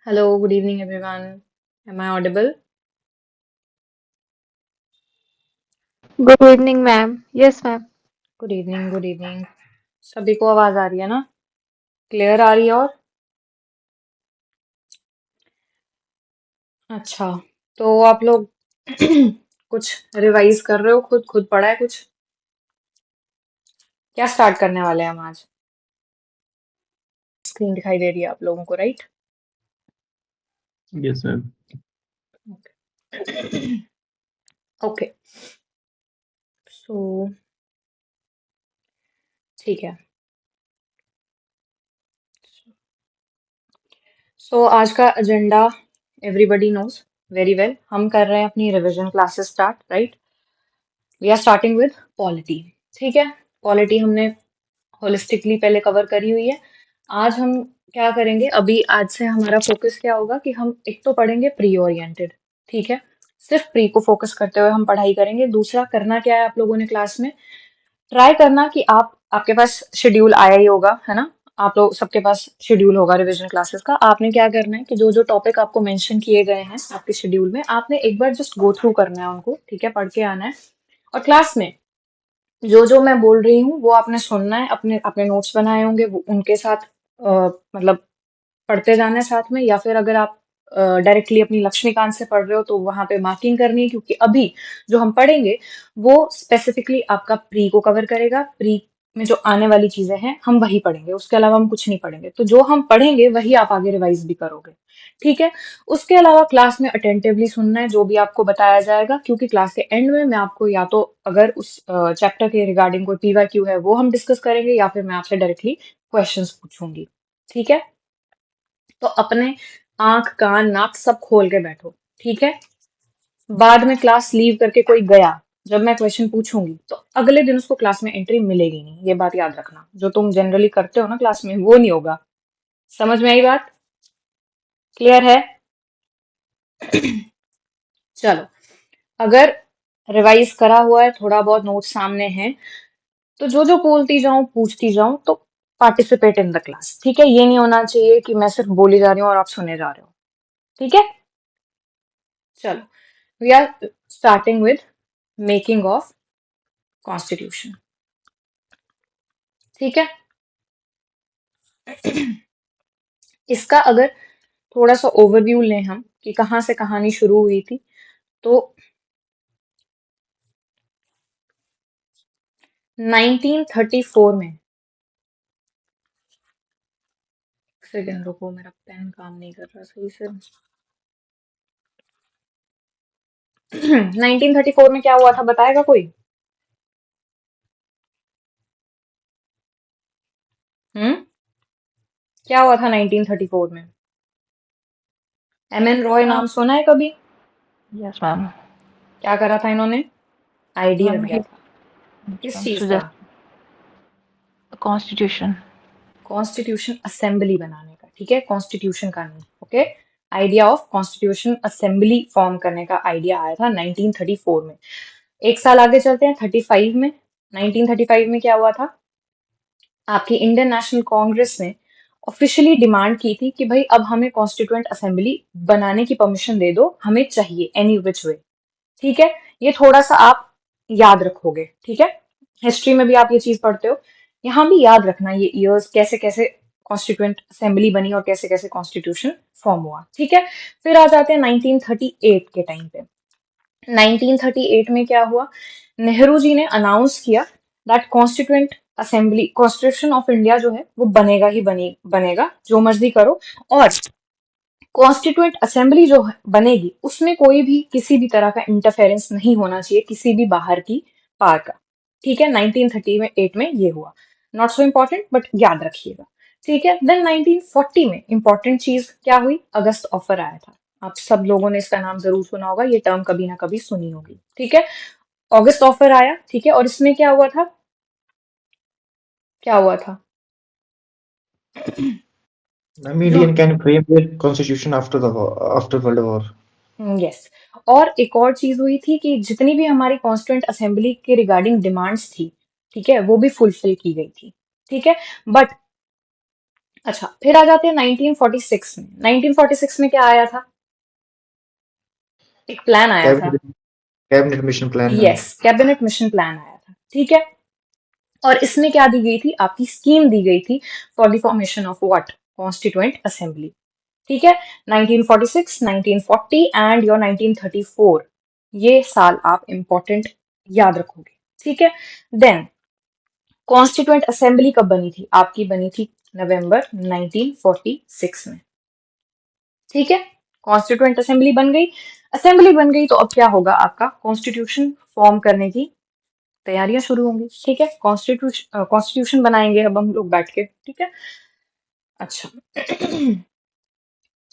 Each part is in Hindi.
Hello, good evening, everyone. Am I audible? Good evening ma'am. Yes ma'am. Good evening, good evening. सभी को आवाज आ रही है ना? क्लियर आ रही है और अच्छा। तो आप लोग कुछ रिवाइज कर रहे हो? खुद खुद पढ़ा है कुछ? क्या स्टार्ट करने वाले हैं हम आज? स्क्रीन दिखाई दे रही है आप लोगों को, राइट? Yes, ma'am. ओके, सो ठीक है। सो आज का agenda everybody knows very well. हम कर रहे हैं अपनी revision classes start, right? We are starting with polity. ठीक है, पॉलिटी हमने होलिस्टिकली पहले कवर करी हुई है। आज हम क्या करेंगे? अभी आज से हमारा फोकस क्या होगा कि हम एक तो पढ़ेंगे प्री ओरिएंटेड। ठीक है, सिर्फ प्री को फोकस करते हुए हम पढ़ाई करेंगे। दूसरा करना क्या है आप लोगों ने क्लास में? ट्राई करना कि आपके पास शेड्यूल आया ही होगा, है ना? आप लोग सबके पास शेड्यूल होगा रिवीजन क्लासेस का। आपने क्या करना है कि जो जो टॉपिक आपको मेंशन किए गए हैं आपके शेड्यूल में, आपने एक बार जस्ट गो थ्रू करना है उनको। ठीक है, पढ़ के आना है। और क्लास में जो जो मैं बोल रही हूँ वो आपने सुनना है। अपने अपने नोट्स बनाए होंगे वो उनके साथ मतलब पढ़ते जाना है साथ में। या फिर अगर आप डायरेक्टली अपनी लक्ष्मीकांत से पढ़ रहे हो तो वहां पे मार्किंग करनी है, क्योंकि अभी जो हम पढ़ेंगे वो स्पेसिफिकली आपका प्री को कवर करेगा। प्री में जो आने वाली चीजें हैं हम वही पढ़ेंगे, उसके अलावा हम कुछ नहीं पढ़ेंगे। तो जो हम पढ़ेंगे वही आप आगे रिवाइज भी करोगे। ठीक है, उसके अलावा क्लास में अटेंटिवली सुनना है जो भी आपको बताया जाएगा, क्योंकि क्लास के एंड में मैं आपको या तो अगर उस चैप्टर के रिगार्डिंग कोई पीवाईक्यू है वो हम डिस्कस करेंगे, या फिर मैं आपसे डायरेक्टली क्वेश्चंस पूछूंगी। ठीक है, तो अपने आंख कान नाक सब खोल के बैठो। ठीक है, बाद में क्लास लीव करके कोई गया, जब मैं क्वेश्चन पूछूंगी तो अगले दिन उसको क्लास में एंट्री मिलेगी नहीं। ये बात याद रखना, जो तुम जनरली करते हो ना क्लास में वो नहीं होगा। समझ में आई बात? क्लियर है? चलो, अगर रिवाइज करा हुआ है, थोड़ा बहुत नोट सामने है, तो जो जो बोलती जाऊं पूछती जाऊं, तो पार्टिसिपेट इन द क्लास। ठीक है, ये नहीं होना चाहिए कि मैं सिर्फ बोली जा रही हूँ और आप सुने जा रहे हो। ठीक है, चलो, we are starting with making of constitution. ठीक है, इसका अगर थोड़ा सा ओवरव्यू लें हम कि कहाँ से कहानी शुरू हुई थी, तो 1934 में, एक सेकेंड रुको, मेरा पेन काम नहीं कर रहा सही से। 1934 में क्या हुआ था बताएगा कोई? हम्म, क्या हुआ था 1934 में? एम एन रॉय नाम सुना है कभी? Yes ma'am. क्या करा था इन्होंने? आइडिया मैम दिया ही था। किस चीज का? Suggest constitution. कॉन्स्टिट्यूशन असेंबली बनाने का। ठीक है, कॉन्स्टिट्यूशन का नहीं। Okay, idea of constitution assembly form करने का आइडिया आया था 1934 में। एक साल आगे चलते हैं, 35 में। 1935 में क्या हुआ था? आपकी इंडियन नेशनल कांग्रेस ने ऑफिशियली डिमांड की थी कि भाई अब हमें कॉन्स्टिट्यूएंट असेंबली बनाने की परमिशन दे दो, हमें चाहिए एनी विच वे। ठीक है, ये थोड़ा सा आप याद रखोगे। ठीक है, हिस्ट्री में भी आप ये चीज पढ़ते हो, यहाँ भी याद रखना ये ईयर्स, कैसे कैसे कॉन्स्टिट्यूएंट असेंबली बनी और कैसे कैसे कॉन्स्टिट्यूशन फॉर्म हुआ। ठीक है, फिर आ जाते हैं 1938 के टाइम पे। 1938 में क्या हुआ? नेहरू जी ने अनाउंस किया that constituent assembly, constitution of India जो है वो बनेगा ही बनेगा, जो मर्जी करो। और कॉन्स्टिट्यूएंट असेंबली जो बनेगी उसमें कोई भी किसी भी तरह का इंटरफेरेंस नहीं होना चाहिए, किसी भी बाहर की पार का। ठीक है, 1938 में ये हुआ। नॉट सो इम्पोर्टेंट बट याद रखिएगा। ठीक है, देन 1940 में इंपॉर्टेंट चीज क्या हुई? अगस्त ऑफर आया था। आप सब लोगों ने इसका नाम जरूर सुना होगा, ये टर्म कभी ना कभी सुनी होगी। ठीक है, अगस्त ऑफर आया। ठीक है, और इसमें क्या हुआ था? क्या हुआ था? Ma'am, जो Indian can frame their constitution after the war, after World War. Yes, और एक और चीज हुई थी कि जितनी भी हमारी कॉन्स्टिट्यूएंट असेंबली के रिगार्डिंग डिमांड्स थी, ठीक है, वो भी फुलफिल की गई थी। ठीक है, बट अच्छा, फिर आ जाते हैं 1946 में। 1946 में क्या आया था? एक प्लान आया था। Cabinet cabinet mission plan. Yes, cabinet mission plan आया था, ठीक है। और इसमें क्या दी गई थी? आपकी स्कीम दी गई थी for the formation of what? Constituent assembly, ठीक है। 1946, 1940 एंड योर 1934, ये साल आप इंपॉर्टेंट याद रखोगे, ठीक है। देन कॉन्स्टिट्यूएंट असेंबली कब बनी थी? आपकी बनी थी नवंबर 1946 में, ठीक है। कॉन्स्टिट्यूएंट असेंबली बन गई। असेंबली बन गई तो अब क्या होगा? आपका कॉन्स्टिट्यूशन फॉर्म करने की तैयारियां शुरू होंगी, ठीक है। कॉन्स्टिट्यूशन बनाएंगे अब हम लोग बैठ के, ठीक है। अच्छा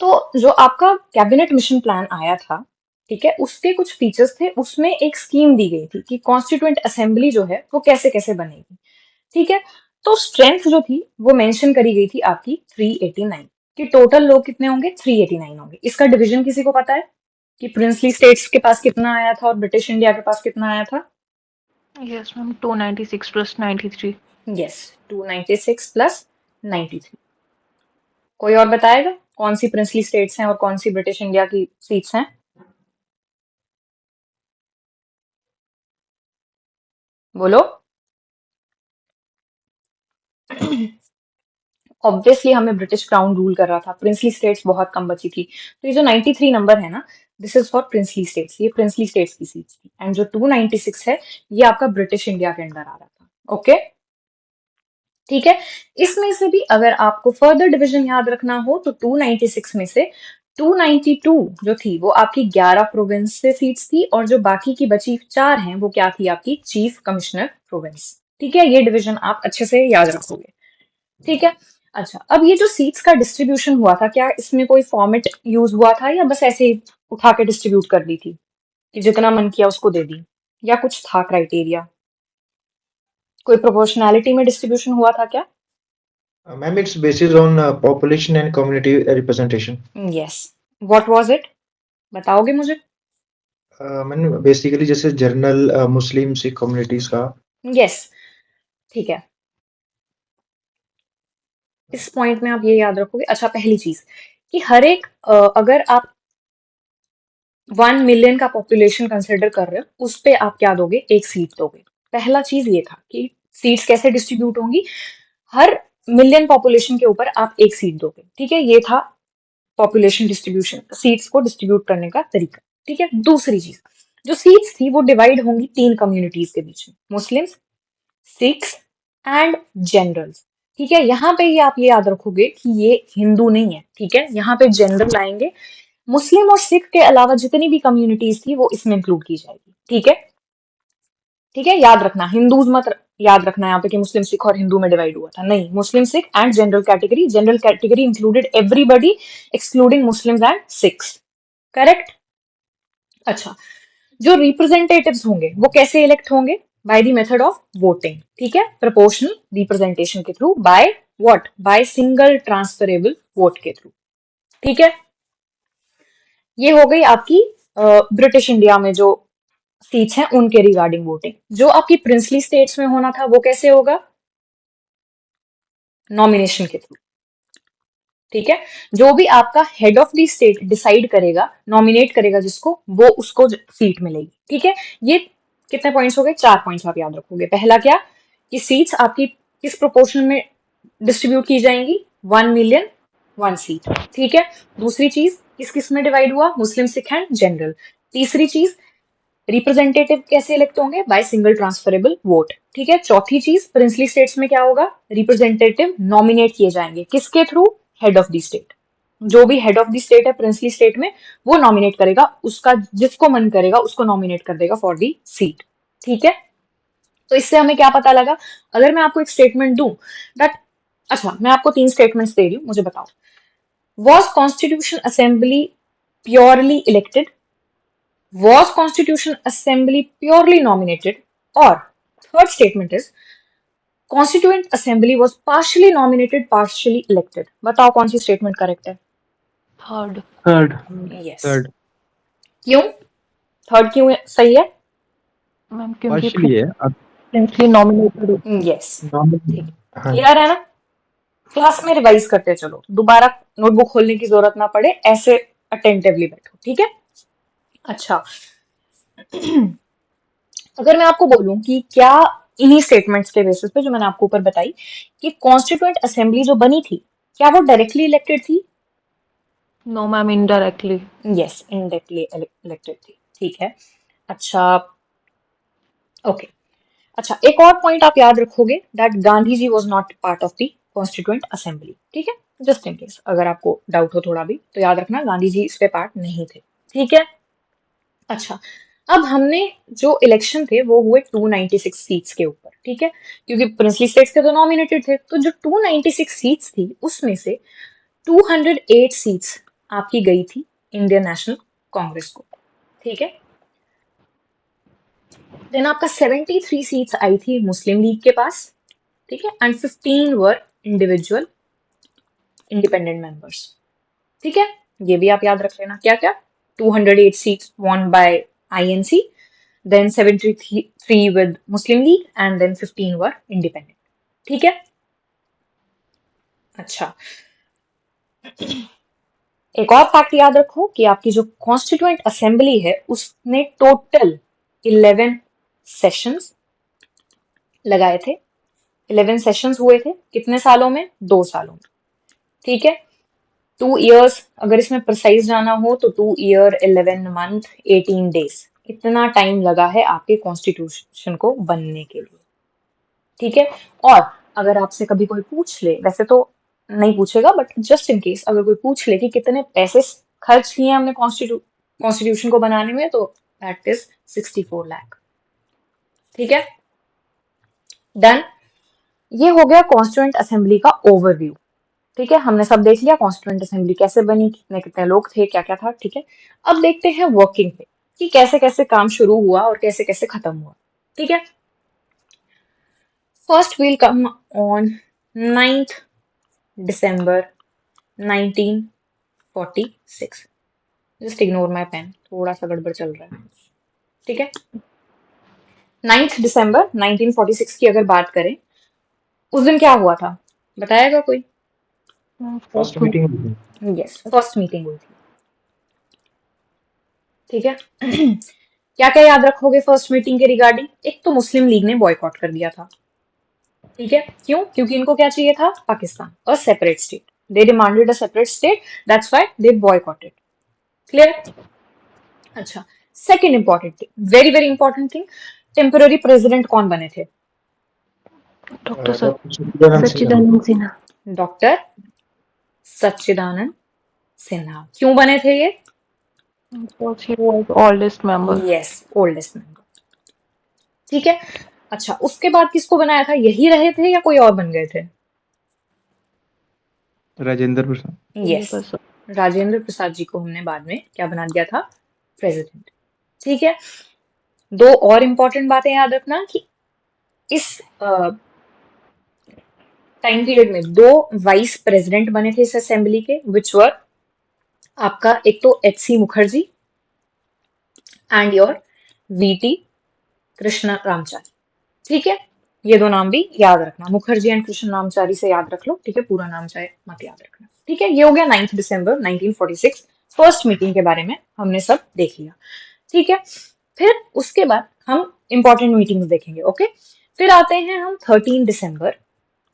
तो जो आपका कैबिनेट मिशन प्लान आया था, ठीक है, उसके कुछ फीचर्स थे। उसमें एक स्कीम दी गई थी कि कॉन्स्टिट्यूएंट असेंबली जो है वो कैसे कैसे बनेगी, ठीक है। तो स्ट्रेंथ जो थी वो मेंशन करी गई थी आपकी 389, कि टोटल लोग कितने होंगे? 389 होंगे। इसका डिवीजन किसी को पता है कि प्रिंसली स्टेट्स के पास कितना आया था और ब्रिटिश इंडिया के पास कितना आया था? Yes, ma'am. 296 plus 93. Yes, 296 plus 93। कोई और बताएगा कौन सी प्रिंसली स्टेट्स हैं और कौन सी ब्रिटिश इंडिया की सीट्स हैं? बोलो। ऑब्वियसली हमें ब्रिटिश क्राउन रूल कर रहा था, प्रिंसली स्टेट्स बहुत कम बची थी। तो ये जो 93 नंबर है ना, this is for princely states, ये प्रिंसली स्टेट्स की सीट्स थी। एंड जो 296 है, ये आपका ब्रिटिश इंडिया के अंडर आ रहा था, ओके, ठीक है। इसमें से भी अगर आपको फर्दर डिवीजन याद रखना हो तो 296 में से 292 जो थी वो आपकी 11 प्रोविंस से सीट्स थी, और जो बाकी की बची 4 हैं वो क्या थी? आपकी चीफ कमिश्नर प्रोविंस, ठीक है। ये डिवीजन आप अच्छे से याद रखोगे, ठीक है। अच्छा, अब ये जो सीट्स का डिस्ट्रीब्यूशन हुआ था, क्या इसमें कोई फॉर्मेट यूज हुआ था या बस ऐसे ही उठा के डिस्ट्रीब्यूट कर दी थी कि जितना मन किया उसको दे दी, या कुछ था क्राइटेरिया? कोई प्रोपोर्शनैलिटी में डिस्ट्रीब्यूशन हुआ था क्या? Ma'am, it's based on population and community representation. Yes, what was it? बताओगे मुझे? मैंने बेसिकली जैसे जनरल मुस्लिम सिख कम्युनिटीज का। यस, ठीक है। इस पॉइंट में आप ये याद रखोगे। अच्छा, पहली चीज कि हर एक अगर आप 1 मिलियन का पॉपुलेशन कंसिडर कर रहे हो, उस पे आप क्या दोगे? एक सीट दोगे। पहला चीज ये था कि सीट्स कैसे डिस्ट्रीब्यूट होंगी। हर मिलियन पॉपुलेशन के ऊपर आप एक सीट दोगे, ठीक है। ये था पॉपुलेशन डिस्ट्रीब्यूशन, सीट्स को डिस्ट्रीब्यूट करने का तरीका, ठीक है। दूसरी चीज, जो सीट्स थी वो डिवाइड होंगी 3 कम्युनिटीज के बीच में, मुस्लिम्स, सिख्स एंड जनरल्स, ठीक है। यहाँ पे ये आप ये याद रखोगे कि ये हिंदू नहीं है, ठीक है। यहाँ पे जनरल आएंगे। मुस्लिम और सिख के अलावा जितनी भी कम्युनिटीज थी वो इसमें इंक्लूड की जाएगी, ठीक है। ठीक है, याद रखना, हिंदूज मत याद रखना यहाँ पे कि मुस्लिम सिख और हिंदू में डिवाइड हुआ था, नहीं। Muslim Sikh and general category, general category included everybody excluding Muslims and Sikhs, correct. अच्छा, जो रिप्रेजेंटेटिव्स होंगे वो कैसे इलेक्ट होंगे? By the method of voting, ठीक है। प्रोपोर्शनल रिप्रेजेंटेशन के through, by what? By single transferable vote के थ्रू, ठीक है। ये हो गई आपकी ब्रिटिश इंडिया में जो सीट्स हैं उनके रिगार्डिंग वोटिंग। जो आपकी प्रिंसली स्टेट्स में होना था वो कैसे होगा? नॉमिनेशन के थ्रू, ठीक है। जो भी आपका head of the state decide करेगा, नॉमिनेट करेगा जिसको, वो उसको सीट मिलेगी, ठीक है। ये कितने पॉइंट्स हो गए? 4 पॉइंट्स आप याद रखोगे। पहला क्या कि सीट्स आपकी किस प्रोपोर्शन में डिस्ट्रीब्यूट की जाएंगी? 1 मिलियन 1 सीट, ठीक है। दूसरी चीज, किस किस में डिवाइड हुआ? मुस्लिम, सिख एंड जनरल। तीसरी चीज, रिप्रेजेंटेटिव कैसे इलेक्ट होंगे? बाय सिंगल ट्रांसफरेबल वोट, ठीक है। चौथी चीज, प्रिंसली स्टेट्स में क्या होगा? रिप्रेजेंटेटिव नॉमिनेट किए जाएंगे, किसके through? Head of the state. जो भी हेड ऑफ द स्टेट है प्रिंसली स्टेट में, वो नॉमिनेट करेगा, उसका जिसको मन करेगा उसको नॉमिनेट कर देगा फॉर द सीट, ठीक है। तो इससे हमें क्या पता लगा? अगर मैं आपको एक स्टेटमेंट दूं दैट, अच्छा मैं आपको 3 स्टेटमेंट्स दे रही हूं, मुझे बताओ, was constitution assembly purely elected, was constitution assembly purely nominated, or third statement is constituent assembly was partially nominated partially elected? बताओ कौन सी स्टेटमेंट करेक्ट है? Third. थर्ड। यस। थर्ड क्यों? थर्ड क्यों सही है? मैम क्योंकि पार्शियली है अब। Princely nominated. Yes, nominal. ठीक है, हाँ। क्लियर है ना? क्लास में रिवाइज करते चलो, दोबारा नोटबुक खोलने की जरूरत ना पड़े, ऐसे अटेंटिवली बैठो, ठीक है। अच्छा, अगर मैं आपको बोलूं कि क्या इन्हीं स्टेटमेंट्स के बेसिस पे जो मैंने आपको ऊपर बताई कि कॉन्स्टिट्यूएंट असेंबली जो बनी थी, क्या वो डायरेक्टली इलेक्टेड थी? No ma'am, indirectly. Yes, indirectly elected थी, ठीक है। अच्छा, ओके। अच्छा, एक और पॉइंट आप याद रखोगे, that Gandhi ji was not part of the constituent assembly, ठीक है। जस्ट इन केस अगर आपको डाउट हो थोड़ा भी, तो याद रखना गांधी जी इस पे पार्ट नहीं थे, ठीक है। अच्छा, अब हमने जो इलेक्शन थे वो हुए 296 सीट्स के ऊपर, ठीक है। क्योंकि प्रिंसली स्टेट्स के तो नॉमिनेटेड थे, तो जो 296 सीट्स थी उसमें से 208 सीट्स आपकी गई थी इंडियन नेशनल कांग्रेस को, ठीक है। देन आपका 73 सीट्स आई थी मुस्लिम लीग के पास, ठीक है, and 15 were individual independent members, ठीक है। ये भी आप याद रख लेना, क्या क्या, 208 seats won by INC, then 73 with Muslim League, and then 15 were independent, ठीक है। अच्छा, एक और फैक्ट याद रखो कि आपकी जो कॉन्स्टिट्यूएंट असेंबली है उसने टोटल 11 सेशंस लगाए थे। 11 सेशंस हुए थे कितने सालों में? 2 सालों में, ठीक है। 2 years, अगर इसमें प्रिसाइज जाना हो तो 2 year 11 month 18 days, इतना टाइम लगा है आपके कॉन्स्टिट्यूशन को बनने के लिए, ठीक है। और अगर आपसे कभी कोई पूछ ले, वैसे तो नहीं पूछेगा बट जस्ट इन केस अगर कोई पूछ ले कि कितने पैसे खर्च किए हमने कॉन्स्टिट्यूशन को बनाने में, तो दैट इज 64 लाख, ठीक है। डन। ये हो गया कॉन्स्टिट्यूएंट असेंबली का ओवरव्यू, ठीक है। हमने सब देख लिया कॉन्स्टिट्यूएंट असेंबली कैसे बनी, कितने कितने लोग थे, क्या क्या था, ठीक है। अब देखते हैं वर्किंग पे कि कैसे कैसे काम शुरू हुआ और कैसे कैसे खत्म हुआ, ठीक है। First will come on 9th December 1946। Just ignore my pen, थोड़ा सा गड़बड़ चल रहा है, ठीक है। 9th December 1946 की अगर बात करें, उस दिन क्या हुआ था, बताएगा कोई? First meeting. Yes, first meeting हुई थी, ठीक है। क्या क्या याद रखोगे फर्स्ट मीटिंग के रिगार्डिंग? एक तो मुस्लिम लीग ने बॉयकॉट कर दिया था, ठीक है। क्यों? क्योंकि इनको क्या चाहिए था? Pakistan, a separate state. They demanded a separate state, that's why they boycotted, clear. अच्छा, second important thing, very very important thing, temporary president कौन बने थे? Doctor doctor Sachchidanand Sinha. Sachchidanand Sinha. Doctor Sachchidanand Sinha. क्यों बने थे ये? Because he was oldest member. Yes, oldest member, ठीक है। अच्छा, उसके बाद किसको बनाया था? यही रहे थे या कोई और बन गए थे? राजेंद्र प्रसाद। यस, राजेंद्र प्रसाद जी को हमने बाद में क्या बना दिया था? प्रेसिडेंट, ठीक है। दो और इंपॉर्टेंट बातें याद रखना कि इस टाइम पीरियड में दो वाइस प्रेसिडेंट बने थे इस असेंबली के, विच वर आपका एक तो H C. Mukherjee and your V T. Krishna Ramachari, ठीक है। ये दो नाम भी याद रखना, मुखर्जी एंड कृष्ण रामचारी से याद रख लो, ठीक है। पूरा नाम चाहे मत याद रखना, ठीक है। ये हो गया 9th December 1946 फर्स्ट मीटिंग के बारे में हमने सब देख लिया, ठीक है। फिर उसके बाद हम इंपॉर्टेंट मीटिंग्स देखेंगे, ओके। फिर आते हैं हम 13 December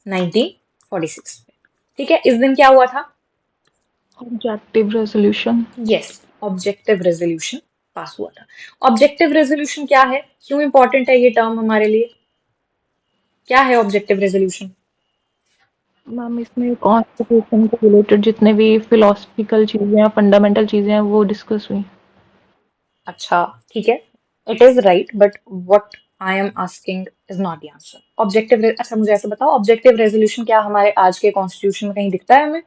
1946 पे, ठीक है। इस दिन क्या हुआ था? Objective resolution. Yes, objective resolution pass हुआ था। ऑब्जेक्टिव रेजोल्यूशन क्या है? क्यों इंपॉर्टेंट है ये टर्म हमारे लिए? क्या है ऑब्जेक्टिव रेजोल्यूशन? मैम, इसमें कॉन्स्टिट्यूशन के रिलेटेड जितने भी फिलोसफिकल चीजें हैं, फंडामेंटल चीजें हैं, वो डिस्कस हुई। अच्छा, ठीक है, it is right, but what I am asking is not the answer. Objective, अच्छा मुझे ऐसे बताओ, ऑब्जेक्टिव रेजोल्यूशन क्या हमारे आज के कॉन्स्टिट्यूशन में कहीं दिखता है हमें,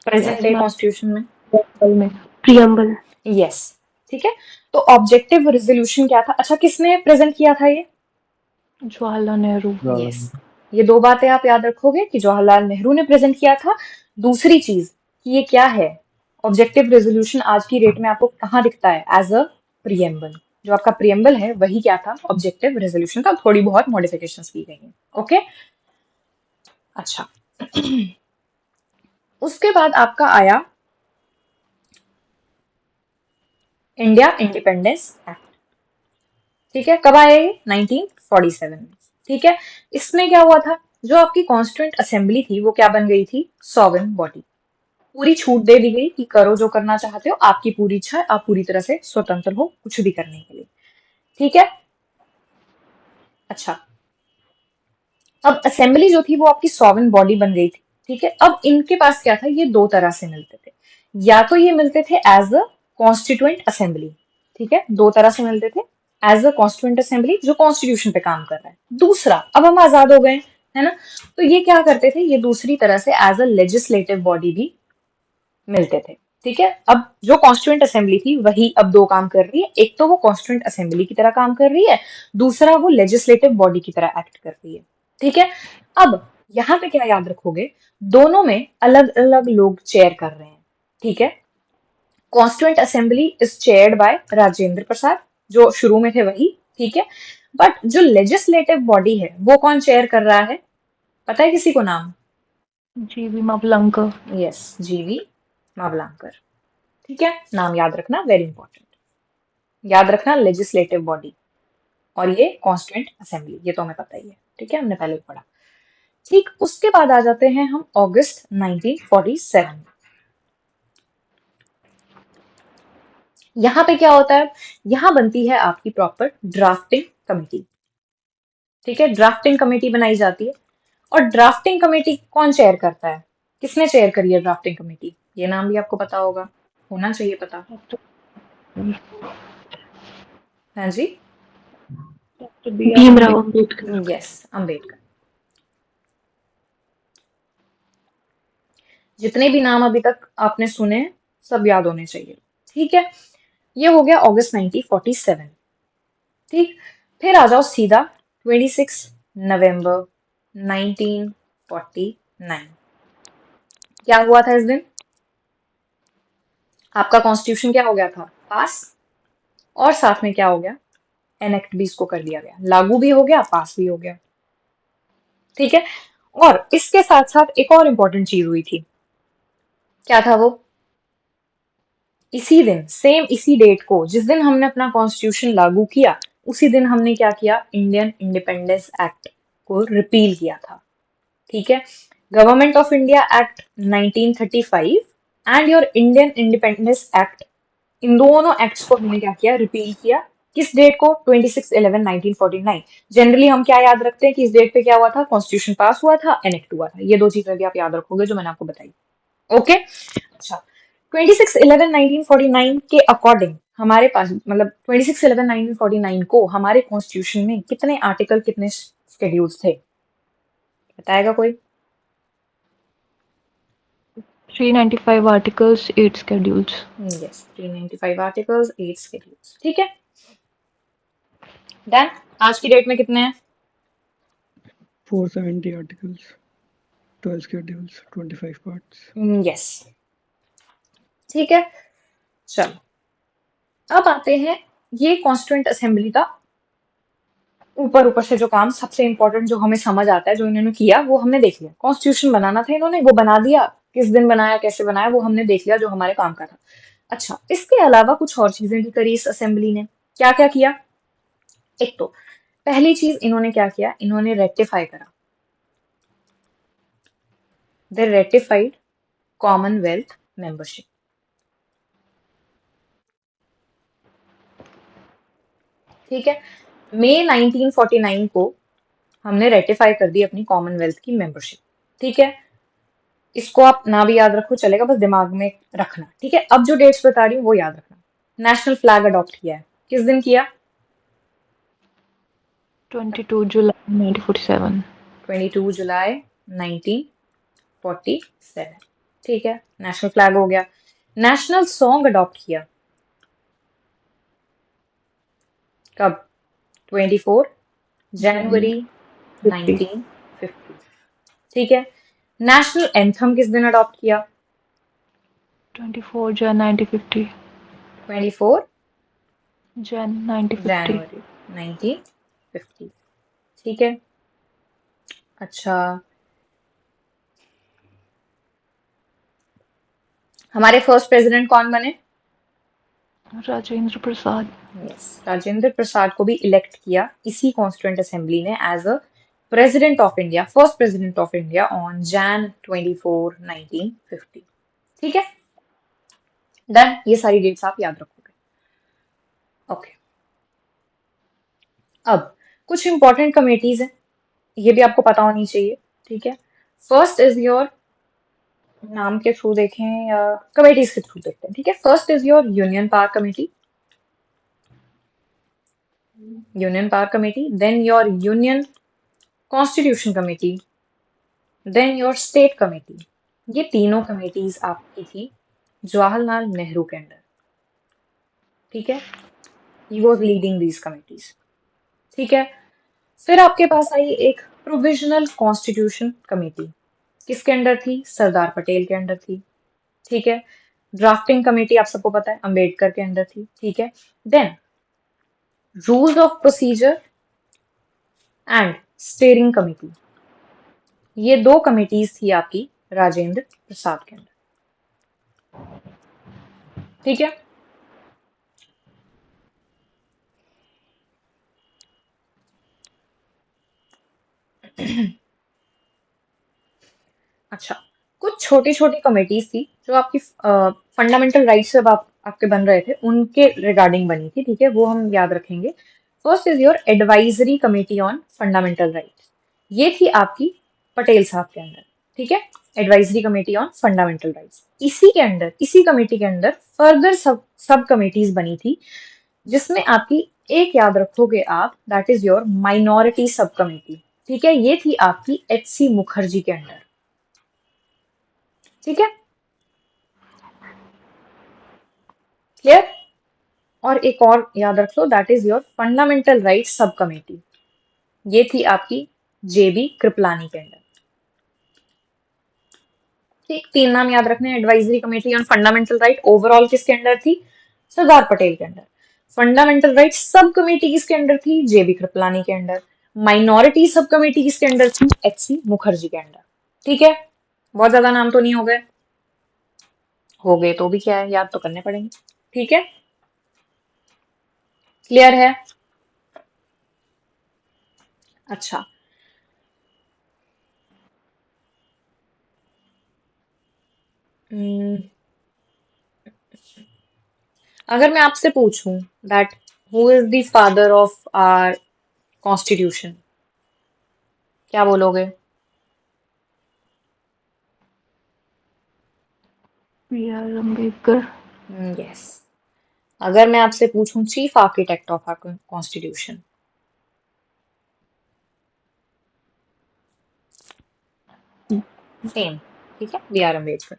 present yes day ma'am, constitution में? प्रियम्बल में। प्रियम्बल। यस, ठीक है। तो ऑब्जेक्टिव रेजोल्यूशन क्या था? अच्छा, किसने प्रेजेंट किया था ये? जवाहरलाल नेहरू। यस, ये दो बातें आप याद रखोगे कि जवाहरलाल नेहरू ने प्रेजेंट किया था। दूसरी चीज कि ये क्या है, ऑब्जेक्टिव रेजोल्यूशन आज की डेट में आपको कहाँ दिखता है? As a preamble. जो आपका प्रियम्बल है वही क्या था? ऑब्जेक्टिव रेजोल्यूशन था, थोड़ी बहुत मॉडिफिकेशंस की गई हैं, ओके। अच्छा, उसके बाद आपका आया इंडिया इंडिपेंडेंस एक्ट। ठीक है, कब आया ये? 1947 में। ठीक है, इसमें क्या हुआ था, जो आपकी कॉन्स्टिट्यूंट असेंबली थी वो क्या बन गई थी? Sovereign body. पूरी छूट दे दी गई कि करो जो करना चाहते हो, आपकी पूरी इच्छा है, आप पूरी तरह से स्वतंत्र हो कुछ भी करने के लिए। ठीक है, अच्छा, अब असेंबली जो थी वो आपकी सॉवरेन बॉडी बन गई थी। ठीक है, अब इनके पास क्या था, ये दो तरह से मिलते थे। या तो ये मिलते थे एज अ कॉन्स्टिट्यूएंट असेंबली। ठीक है, दो तरह से मिलते थे। एज अ कॉन्स्टिट्यूएंट असेंबली जो कॉन्स्टिट्यूशन पे काम कर रहा है। दूसरा, अब हम आजाद हो गए, है ना, तो ये क्या करते थे, ये दूसरी तरह से एज अ लेजिस्लेटिव बॉडी भी मिलते थे। ठीक है, अब जो कॉन्स्टिट्यूएंट असेंबली थी वही अब दो काम कर रही है। एक तो वो कॉन्स्टिट्यूएंट असेंबली की तरह काम कर रही है, दूसरा वो लेजिस्लेटिव बॉडी की तरह एक्ट कर रही है। ठीक है, अब यहाँ पे क्या याद रखोगे, दोनों में अलग अलग लोग चेयर कर रहे हैं। ठीक है, constituent assembly is chaired by Rajendra Prasad, जो शुरू में थे वही। ठीक है, बट जो लेजिस्लेटिव बॉडी है वो कौन चेयर कर रहा है, पता है किसी को नाम? जीवी मावलंकर। यस, जीवी मावलांकर। ठीक है, नाम याद रखना, वेरी इंपॉर्टेंट। याद रखना, लेजिस्लेटिव बॉडी और ये कॉन्स्टिट्यूएंट असेंबली, ये तो हमें पता ही है। ठीक है, हमने पहले भी पढ़ा। ठीक, उसके बाद आ जाते हैं हम अगस्त 1947। यहाँ पे क्या होता है, यहाँ बनती है आपकी प्रॉपर ड्राफ्टिंग कमेटी। ठीक है, ड्राफ्टिंग कमेटी बनाई जाती है। और ड्राफ्टिंग कमेटी कौन चेयर करता है, किसने चेयर करी है ड्राफ्टिंग कमेटी? ये नाम भी आपको पता होगा, होना चाहिए पता। हाँ जी, डॉक्टर भीमराव अम्बेडकर। यस, अंबेडकर। जितने भी नाम अभी तक आपने सुने हैं, सब याद होने चाहिए। ठीक है, ये हो गया अगस्त 1947। ठीक, फिर आ जाओ सीधा 26 नवंबर 1949। क्या हुआ था इस दिन? आपका कॉन्स्टिट्यूशन क्या हो गया था? पास। और साथ में क्या हो गया? एनेक्ट भी इसको कर दिया गया, लागू भी हो गया, पास भी हो गया। ठीक है, और इसके साथ साथ एक और इंपॉर्टेंट चीज हुई थी। क्या था वो? इसी दिन, सेम इसी डेट को, जिस दिन हमने अपना कॉन्स्टिट्यूशन लागू किया, उसी दिन हमने क्या किया, इंडियन इंडिपेंडेंस एक्ट को रिपील किया था। ठीक है, government of India act 1935 and your Indian independence act, इन दोनों एक्ट्स को हमने क्या किया, रिपील किया। किस डेट को? 26/11/1949। जनरली हम क्या याद रखते हैं कि इस डेट पे क्या हुआ था, कॉन्स्टिट्यूशन पास हुआ था, एनेक्ट हुआ था। ये दो चीजें भी आप याद रखोगे जो मैंने आपको बताई। ओके, अच्छा, 26/11/1949 के अकॉर्डिंग हमारे पास, मतलब 26/11/1949 को हमारे कॉन्स्टिट्यूशन में कितने आर्टिकल, कितने शेड्यूल्स थे, बताएगा कोई? 395 articles, 8 schedules। Yes, 395 articles, 8 schedules. ठीक है, डन। आज की डेट में कितने हैं? 470 articles, 12 schedules, 25 parts. यस, ठीक है, चलो अब आते हैं ये कॉन्स्टिट्यूएंट असेंबली का ऊपर ऊपर से जो काम सबसे इंपॉर्टेंट जो हमें समझ आता है, जो इन्होंने किया वो हमने देख लिया। कॉन्स्टिट्यूशन बनाना था इन्होंने, वो बना दिया। किस दिन बनाया, कैसे बनाया, वो हमने देख लिया, जो हमारे काम का था। अच्छा, इसके अलावा कुछ और चीजें भी करी इस असेंबली ने। क्या क्या किया? एक तो पहली चीज इन्होंने क्या किया, इन्होंने रेक्टिफाई करा, दे रेटिफाइड कॉमनवेल्थ मेंबरशिप। ठीक है, मई 1949 को हमने रेटिफाई कर दी अपनी कॉमनवेल्थ की मेंबरशिप। ठीक है, इसको आप ना भी याद रखो चलेगा, बस दिमाग में रखना। ठीक है, अब जो डेट्स बता रही हूँ वो याद रखना। नेशनल फ्लैग अडॉप्ट किया है, किस दिन किया? 22 जुलाई 1947। 22 जुलाई 1947। ठीक है, नेशनल फ्लैग हो गया। नेशनल सॉन्ग अडॉप्ट किया कब? 24 जनवरी 50। 1950। ठीक है, नेशनल एंथम किस दिन अडॉप्ट किया? 24 जन 1950। 24 जन 1950। जनवरी 1950। ठीक है, अच्छा, हमारे फर्स्ट प्रेसिडेंट कौन बने? राजेंद्र प्रसाद। यस, राजेंद्र प्रसाद को भी इलेक्ट किया इसी कॉन्स्टिट्यूंट असेंबली ने as a president of India, first president of India on Jan 24, 1950। ठीक है, डन। ये सारी डेट्स आप याद रखोगे। ओके, अब कुछ इंपॉर्टेंट कमेटीज हैं, ये भी आपको पता होनी चाहिए। ठीक है, फर्स्ट इज योर, नाम के थ्रू देखें या कमेटीज के थ्रू देखते हैं। ठीक है, first is your union power committee, then your union constitution committee, then your state committee. ये तीनों कमेटीज आपकी थी जवाहरलाल नेहरू के अंडर। ठीक है, he was leading these committees. ठीक है, फिर आपके पास आई एक प्रोविजनल कॉन्स्टिट्यूशन कमेटी, किसके अंडर थी? सरदार पटेल के अंडर थी। ठीक है, ड्राफ्टिंग कमेटी आप सबको पता है अंबेडकर के अंडर थी। ठीक है, then rules of procedure and steering committee, ये दो कमेटीज थी आपकी राजेंद्र प्रसाद के अंडर। ठीक है, अच्छा, कुछ छोटी छोटी कमेटीज थी जो आपकी फंडामेंटल राइट्स जब आपके बन रहे थे उनके रिगार्डिंग बनी थी। ठीक है, वो हम याद रखेंगे। First is your advisory committee on fundamental rights, ये थी आपकी पटेल साहब के अंडर। ठीक है, advisory committee on fundamental rights. इसी के अंडर, इसी कमेटी के अंडर फर्दर सब सब कमेटीज बनी थी, जिसमें आपकी एक याद रखोगे आप, that is your minority sub committee. ठीक है, ये थी आपकी H.C. मुखर्जी के अंडर। ठीक है, क्लियर? और एक और याद रख लो, that is your fundamental rights sub committee, ये थी आपकी J.B. कृपलानी के अंडर। ठीक, तीन नाम याद रखने हैं। Advisory committee on fundamental right overall किसके अंडर थी? सरदार पटेल के under. Fundamental right sub committee किसके अंडर थी? J.B. कृपलानी के अंडर। माइनॉरिटी सब कमेटी किसके अंडर थी? H.C. मुखर्जी के अंडर। ठीक है, बहुत ज्यादा नाम तो नहीं हो गए, हो गए तो भी क्या है, याद तो करने पड़ेंगे। ठीक है, क्लियर है? अच्छा, हम्म, अगर मैं आपसे पूछूं that who is the father of our constitution, क्या बोलोगे? B.R. अम्बेडकर। यस। अगर मैं आपसे पूछूं chief architect of our constitution, same. ठीक है, B.R. अम्बेडकर।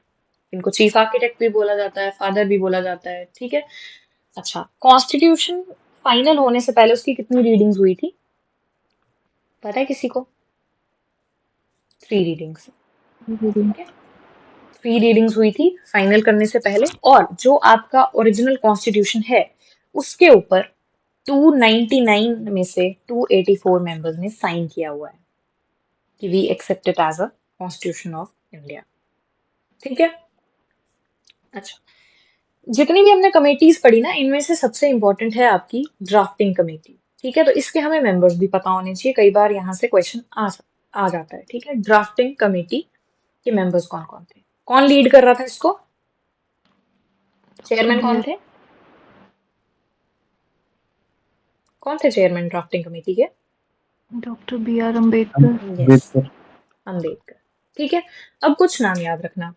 इनको चीफ आर्किटेक्ट भी बोला जाता है, फादर भी बोला जाता है। ठीक है, अच्छा, कॉन्स्टिट्यूशन फाइनल होने से पहले उसकी कितनी रीडिंग्स हुई थी, पता है किसी को? 3 रीडिंग्स। ठीक है, 3 रीडिंग्स हुई थी फाइनल करने से पहले, और जो आपका ओरिजिनल कॉन्स्टिट्यूशन है उसके ऊपर 299 में से 284 मेंबर्स ने साइन किया हुआ है कि we accept it as a constitution of India. ठीक है, अच्छा, जितनी भी हमने कमेटीज पढ़ी ना, इनमें से सबसे इंपॉर्टेंट है आपकी ड्राफ्टिंग कमेटी। ठीक है, तो इसके हमें मेंबर्स भी पता होने चाहिए, कई बार यहाँ से क्वेश्चन आ जाता है। ठीक है, ड्राफ्टिंग कमेटी के मेंबर्स कौन कौन थे, कौन लीड कर रहा था इसको, चेयरमैन कौन थे? कौन थे चेयरमैन ड्राफ्टिंग कमेटी के? Doctor B.R. Ambedkar. Yes, Ambedkar. Ambedkar. ठीक है, अब कुछ नाम याद रखना।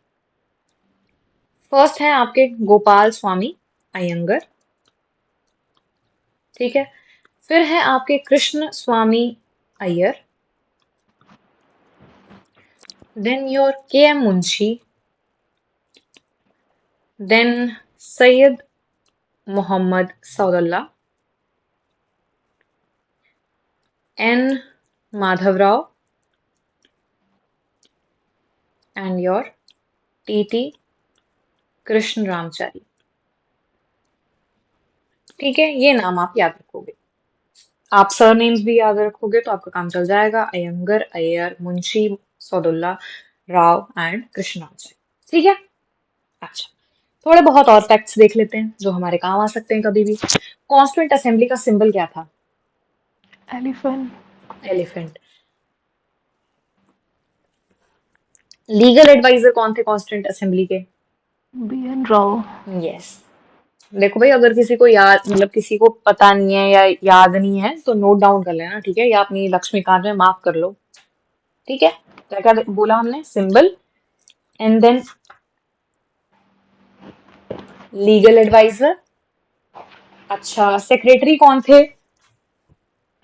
फर्स्ट है आपके गोपाल स्वामी अयंगर। ठीक है, फिर है आपके Krishna Swami Ayyar, then your K.M. Munshi, then Saiyid Mohammad Saadulla, N. Madhavrao, and your T.T. Krishna Ramachari. ठीक है, ये नाम आप याद रखोगे। आप सरनेम्स भी याद रखोगे तो आपका काम चल जाएगा। अयंगर, अय्यर, मुंशी, सौदुल्ला, राव एंड कृष्ण रामचारी। ठीक है, अच्छा, थोड़े बहुत और फैक्ट्स देख लेते हैं जो हमारे काम आ सकते हैं कभी भी। कॉन्स्टिट्यूएंट असेंबली का सिंबल क्या था? एलिफेंट। एलिफेंट। लीगल एडवाइजर कौन थे कॉन्स्टिट्यूएंट असेंबली के? BN राव। यस। देखो भाई, अगर किसी को याद, मतलब किसी को पता नहीं है या याद नहीं है तो नोट डाउन कर लेना, ठीक है, या अपनी लक्ष्मीकांत में मार्क कर लो। ठीक है, क्या क्या बोला हमने? Symbol and then legal adviser. अच्छा, सेक्रेटरी कौन थे?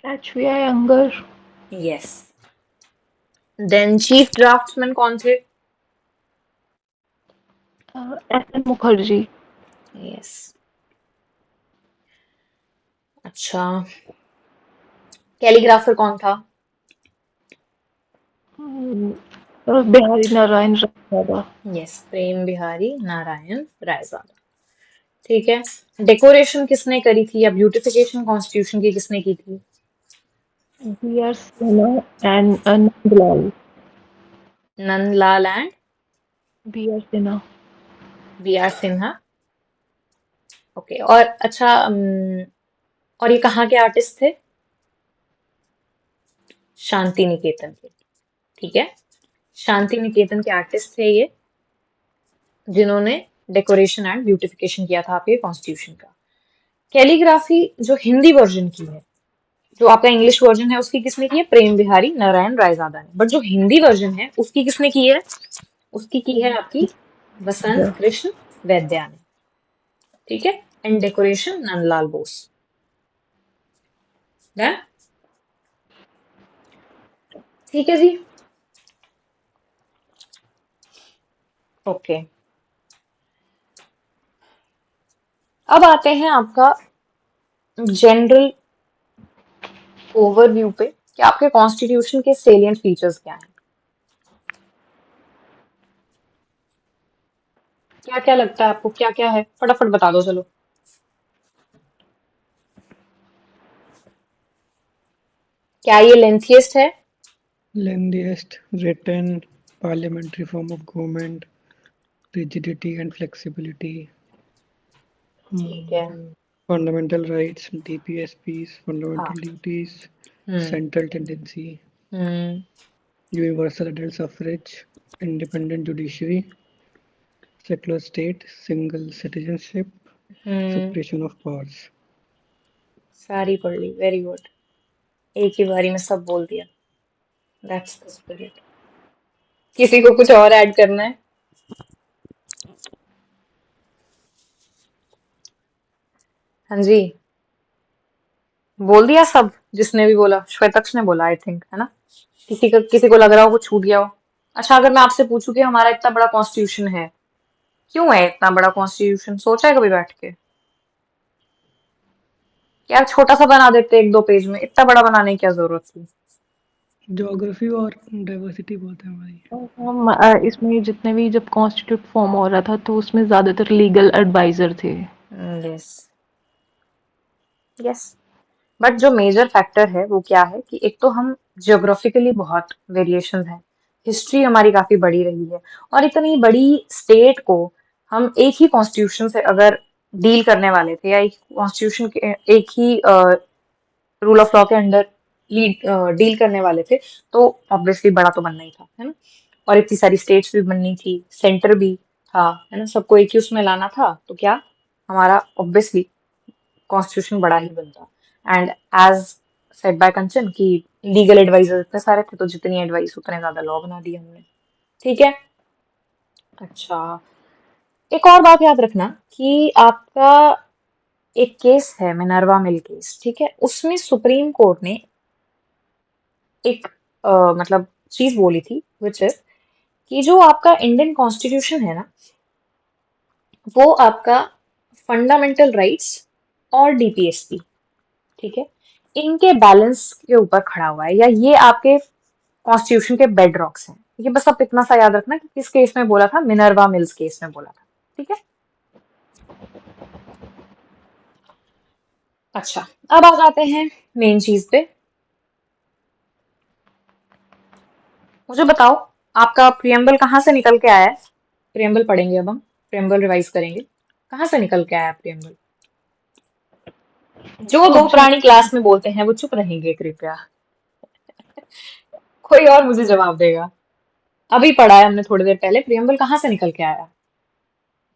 HVI Iyengar. Yes. Then chief draftsman कौन थे? SN मुखर्जी। यस। अच्छा, कैलीग्राफर कौन था? बिहारी नारायण राठौर। यस, प्रेम बिहारी नारायण रायजादा। ठीक है। डेकोरेशन किसने करी थी या ब्यूटिफिकेशन कॉन्स्टिट्यूशन की किसने की थी? BR Sinha and Nandlal. Nandlal and BR Sinha. B R Sinha. Okay, और अच्छा, और ये कहाँ के आर्टिस्ट थे? शांति निकेतन के। ठीक है, शांति निकेतन के आर्टिस्ट थे ये, जिन्होंने डेकोरेशन एंड ब्यूटिफिकेशन किया था आपके कॉन्स्टिट्यूशन का। कैलीग्राफी जो हिंदी वर्जन की है, जो आपका इंग्लिश वर्जन है, उसकी किसने की है? प्रेम बिहारी नारायण रायजादा ने। बट जो हिंदी वर्जन है उसकी किसने की है? उसकी की है आपकी वसंत कृष्ण वैद्या ने। ठीक है, and decoration Nandlal Bose. Done. ठीक है जी। ओके, अब आते हैं आपका जनरल ओवरव्यू पे कि आपके कॉन्स्टिट्यूशन के सेलिएंट फीचर्स क्या हैं। क्या क्या लगता है आपको, क्या क्या है? फटाफट बता दो चलो। क्या ये लेंथीएस्ट है? Lengthiest written parliamentary form of government, rigidity and flexibility, ठीक है। fundamental rights, DPSPs, हाँ। fundamental duties, hmm. central tendency, hmm. universal adult suffrage, independent judiciary, secular state, single citizenship, hmm. separation of powers. सारी पढ़ ली, वेरी गुड। एक ही बारी में सब बोल दिया। That's the spirit. किसी को कुछ और ऐड करना है? हाँ जी, बोल दिया सब, जिसने भी बोला। श्वेतक्ष ने बोला आई थिंक, है ना? किसी को लग रहा हो कुछ छूट गया हो? अच्छा, अगर मैं आपसे पूछूं कि हमारा इतना बड़ा कॉन्स्टिट्यूशन है, क्यों है इतना बड़ा कॉन्स्टिट्यूशन? सोचा है कभी बैठ के? यार छोटा सा बना देते एक दो पेज में, इतना बड़ा बनाने की क्या जरूरत थी? ज्योग्राफी और डाइवर्सिटी बहुत है हमारी। हम इसमें जितने भी जब कॉन्स्टिट्यूट फॉर्म हो रहा था तो उसमें ज्यादातर लीगल एडवाइजर थे। यस। यस। बट जो मेजर फैक्टर है वो क्या है कि एक तो हम ज्योग्राफिकली बहुत वेरिएशंस हैं, हिस्ट्री हमारी काफी बड़ी रही है, और इतनी बड़ी स्टेट को हम एक ही कॉन्स्टिट्यूशन से अगर डील करने वाले थे, या एक कॉन्स्टिट्यूशन के एक ही रूल ऑफ लॉ के अंडर डील करने वाले थे, तो ऑब्वियसली बड़ा तो बनना ही था, है ना? और इतनी सारी स्टेट्स भी बननी थी, सेंटर भी था, है ना? सबको एक ही उसमें लाना था, तो क्या हमारा ऑब्वियसली कॉन्स्टिट्यूशन बड़ा ही बनता। एंड एज सेड बाय कंचन कि लीगल एडवाइजर इतने सारे थे, तो जितनी एडवाइस उतने ज्यादा लॉ बना दिए हमने। ठीक है। अच्छा, एक और बात याद रखना कि आपका एक केस है मिनर्वा मिल केस, ठीक है, उसमें सुप्रीम कोर्ट ने एक मतलब चीज बोली थी, विच इज कि जो आपका इंडियन कॉन्स्टिट्यूशन है ना, वो आपका फंडामेंटल राइट्स और डीपीएसपी, ठीक है, इनके बैलेंस के ऊपर खड़ा हुआ है, या ये आपके कॉन्स्टिट्यूशन के बेड रॉक्स हैं। ये बस आप इतना सा याद रखना कि किस केस में बोला था, मिनर्वा मिल्स केस में बोला था। ठीक है। अच्छा, अब आ जाते हैं मेन चीज पे। मुझे बताओ, आपका प्रियम्बल कहाँ से निकल के आया है? प्रियम्बल पढ़ेंगे अब हम, प्रियम्बल रिवाइज करेंगे। कहाँ से निकल के आया प्रियम्बल? जो दो प्राणी क्लास में बोलते हैं वो चुप रहेंगे कृपया। कोई और मुझे जवाब देगा। अभी पढ़ा है हमने थोड़ी देर पहले, प्रियम्बल कहाँ से निकल के आया?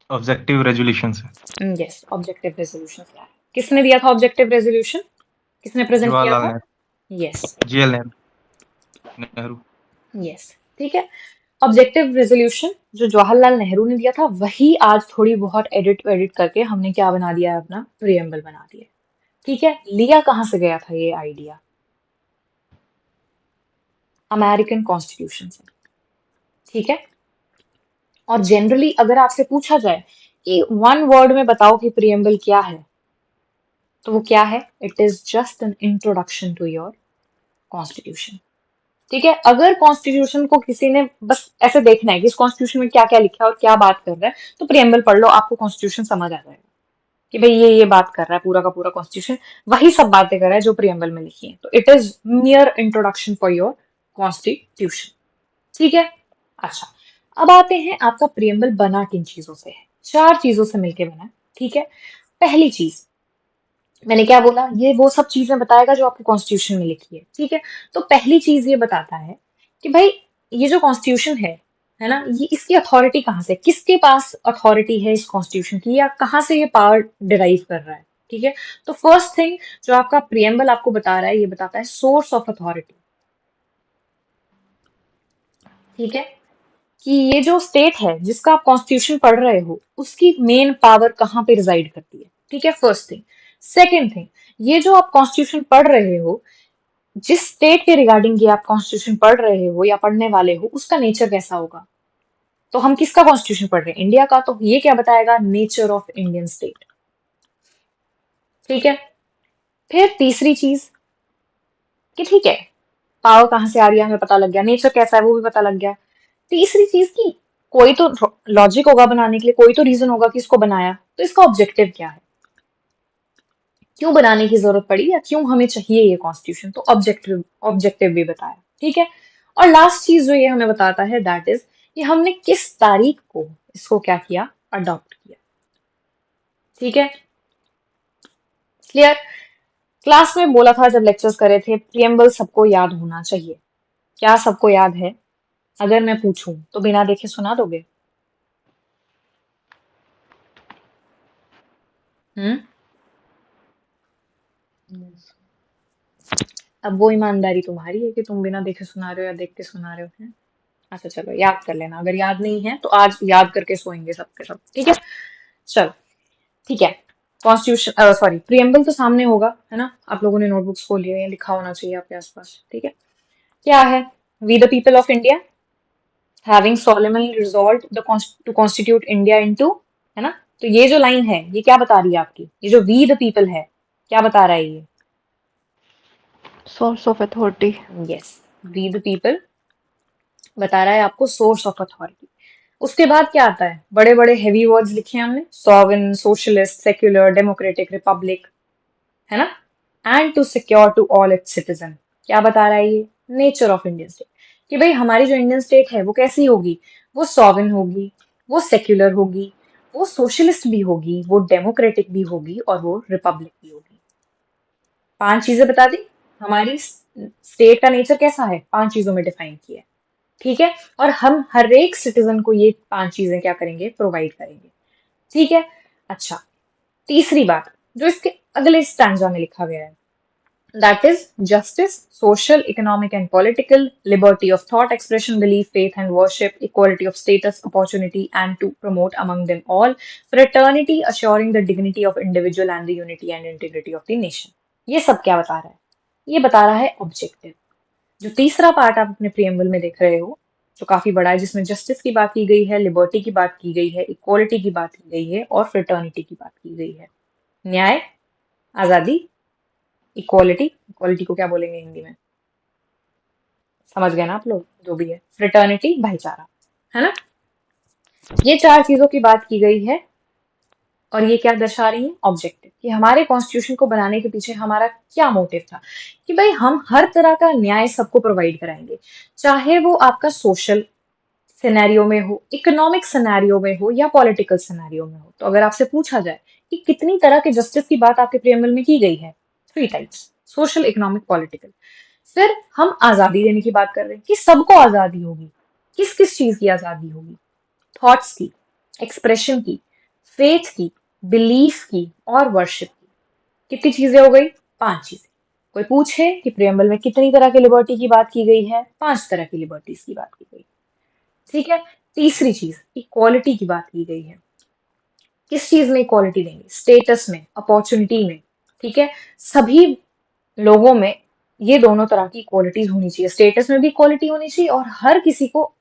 ऑब्जेक्टिव रेजोल्यूशन से। यस, ऑब्जेक्टिव रेजोल्यूशन क्या है? किसने दिया था ऑब्जेक्टिव रेजोल्यूशन? किसने प्रेजेंट किया जवाहरलाल था? Nehru, yes, GL Nehru. Yes, ठीक है। ऑब्जेक्टिव रेजोल्यूशन जो जवाहरलाल नेहरू ने दिया था, वही आज थोड़ी बहुत एडिट एडिट करके हमने क्या बना दिया है, अपना प्रियम्बल बना दिया। ठीक है, लिया कहाँ से गया था ये आइडिया? अमेरिकन कॉन्स्टिट्यूशन से। ठीक है, और जनरली अगर आपसे पूछा जाए कि वन वर्ड में बताओ कि प्रियम्बल क्या है, तो वो क्या है? It is just an introduction to your constitution. ठीक है, अगर कॉन्स्टिट्यूशन को किसी ने बस ऐसे देखना है कि इस कॉन्स्टिट्यूशन में क्या क्या लिखा है और क्या बात कर रहा है, तो प्रियम्बल पढ़ लो, आपको कॉन्स्टिट्यूशन समझ आ जाएगा कि भाई ये बात कर रहा है, पूरा का पूरा कॉन्स्टिट्यूशन वही सब बातें कर रहा है जो प्रियम्बल में लिखी है। तो it is मियर introduction for your constitution. ठीक है, अच्छा, अब आते हैं आपका प्रियम्बल बना किन चीजों से है? चार चीजों से मिलके बना है। ठीक है, पहली चीज मैंने क्या बोला, ये वो सब चीजें बताएगा जो आपके कॉन्स्टिट्यूशन में लिखी है। ठीक है, तो पहली चीज ये बताता है कि भाई ये जो कॉन्स्टिट्यूशन है ना, ये इसकी अथॉरिटी कहाँ से, किसके पास अथॉरिटी है इस कॉन्स्टिट्यूशन की, या कहाँ से ये पावर डिराइव कर रहा है। ठीक है, तो फर्स्ट थिंग जो आपका प्रियम्बल आपको बता रहा है, ये बताता है सोर्स ऑफ अथॉरिटी। ठीक है, कि ये जो स्टेट है जिसका आप कॉन्स्टिट्यूशन पढ़ रहे हो, उसकी मेन पावर कहाँ पे रिजाइड करती है। ठीक है, फर्स्ट थिंग। सेकेंड थिंग, ये जो आप कॉन्स्टिट्यूशन पढ़ रहे हो, जिस स्टेट के रिगार्डिंग ये आप कॉन्स्टिट्यूशन पढ़ रहे हो या पढ़ने वाले हो, उसका नेचर कैसा होगा। तो हम किसका कॉन्स्टिट्यूशन पढ़ रहे हैं? इंडिया का, तो ये क्या बताएगा? Nature of Indian state. ठीक है, फिर तीसरी चीज कि ठीक है, पावर कहाँ से आ रही है हमें पता लग गया, नेचर कैसा है वो भी पता लग गया। तीसरी चीज की कोई तो लॉजिक होगा बनाने के लिए, कोई तो रीजन होगा कि इसको बनाया, तो इसका ऑब्जेक्टिव क्या है, क्यों बनाने की जरूरत पड़ी या क्यों हमें चाहिए ये कॉन्स्टिट्यूशन, तो ऑब्जेक्टिव ऑब्जेक्टिव भी बताया। ठीक है, और लास्ट चीज जो ये हमें बताता है, दैट इज कि हमने किस तारीख को इसको क्या किया, अडॉप्ट किया। ठीक है, क्लियर? क्लास में बोला था जब लेक्चर्स करे थे, प्रियम्बल सबको याद होना चाहिए। क्या सबको याद है? अगर मैं पूछूं तो बिना देखे सुना दोगे? हम्म, अब वो ईमानदारी तुम्हारी है कि तुम बिना देखे सुना रहे हो या देख के सुना रहे हो। हैं, अच्छा चलो याद कर लेना, अगर याद नहीं है तो आज याद करके सोएंगे सबके सब। ठीक है, चलो ठीक है। कॉन्स्टिट्यूशन सॉरी प्रियम्बल तो सामने होगा, है ना, आप लोगों ने नोटबुक्स खोली है, लिखा होना चाहिए आपके आसपास। ठीक है, क्या है? We the people of India having solemnly resolved to constitute India into, है ना, तो ये जो लाइन है ये क्या बता रही है आपकी, ये जो वी द पीपल है क्या बता रहा है ये? Source of authority. Yes, we the people बता रहा है आपको सोर्स ऑफ अथॉरिटी। उसके बाद क्या आता है? बड़े बड़े हैवी वर्ड्स लिखे हैं हमने, sovereign, socialist, secular, democratic, republic, है ना, and to secure to all its citizen. क्या बता रहा है ये? नेचर ऑफ इंडियन स्टेट, कि भाई हमारी जो इंडियन स्टेट है वो कैसी होगी, वो सॉवरेन होगी, वो सेक्युलर होगी, वो सोशलिस्ट भी होगी, वो डेमोक्रेटिक भी होगी, और वो रिपब्लिक भी होगी। पांच चीजें बता दी। हमारी स्टेट का नेचर कैसा है, पांच चीजों में डिफाइन किया है। ठीक है, और हम हर एक सिटीजन को ये पांच चीजें क्या करेंगे, प्रोवाइड करेंगे। ठीक है, अच्छा, तीसरी बात जो इसके अगले स्टैंजा में लिखा गया है, that is justice, social, economic and political, liberty of thought, expression, belief, faith and worship, equality of status, opportunity and to promote among them all, fraternity, assuring the dignity of individual and the unity and integrity of the nation। ये सब क्या बता रहा है? ये बता रहा है ऑब्जेक्टिव। जो तीसरा पार्ट आप अपने प्रियम्बल में देख रहे हो, जो काफी बड़ा है, जिसमें जस्टिस की बात की गई है, लिबर्टी की बात की गई है, इक्वालिटी की बात की गई है और फ्रेटर्निटी की बात की गई है। न्याय, आजादी, इक्वालिटी, इक्वालिटी को क्या बोलेंगे हिंदी में, समझ गए ना आप लोग, जो भी है, फ्रेटर्निटी, भाईचारा, है ना, ये चार चीजों की बात की गई है। और ये क्या दर्शा रही है? ऑब्जेक्टिव, कि हमारे कॉन्स्टिट्यूशन को बनाने के पीछे हमारा क्या मोटिव था, कि भाई हम हर तरह का न्याय सबको प्रोवाइड कराएंगे, चाहे वो आपका सोशल सिनेरियो में हो, इकोनॉमिक सिनेरियो में हो या पॉलिटिकल सिनेरियो में हो। तो अगर आपसे पूछा जाए कि कितनी तरह के जस्टिस की बात आपके प्रियम्बल में की गई है, 3 टाइप्स, सोशल, इकोनॉमिक, पॉलिटिकल। फिर हम आजादी देने की बात कर रहे हैं कि सबको आजादी होगी। किस किस चीज की आजादी होगी? थॉट्स की, एक्सप्रेशन की, फेथ की, बिलीफ की और वर्शिप की। कितनी चीजें हो गई? 5 चीजें। कोई पूछे कि प्रियम्बल में कितनी तरह की लिबर्टी की बात की गई है? 5 तरह की लिबर्टीज की बात की गई। ठीक है। तीसरी चीज, इक्वालिटी की बात की गई है। किस चीज में इक्वालिटी देंगे? स्टेटस में, अपॉर्चुनिटी में। ठीक है। सभी लोगों में ये दोनों तरह की इक्वालिटीज होनी चाहिए। स्टेटस में भी इक्वालिटी होनी चाहिए और हर किसी को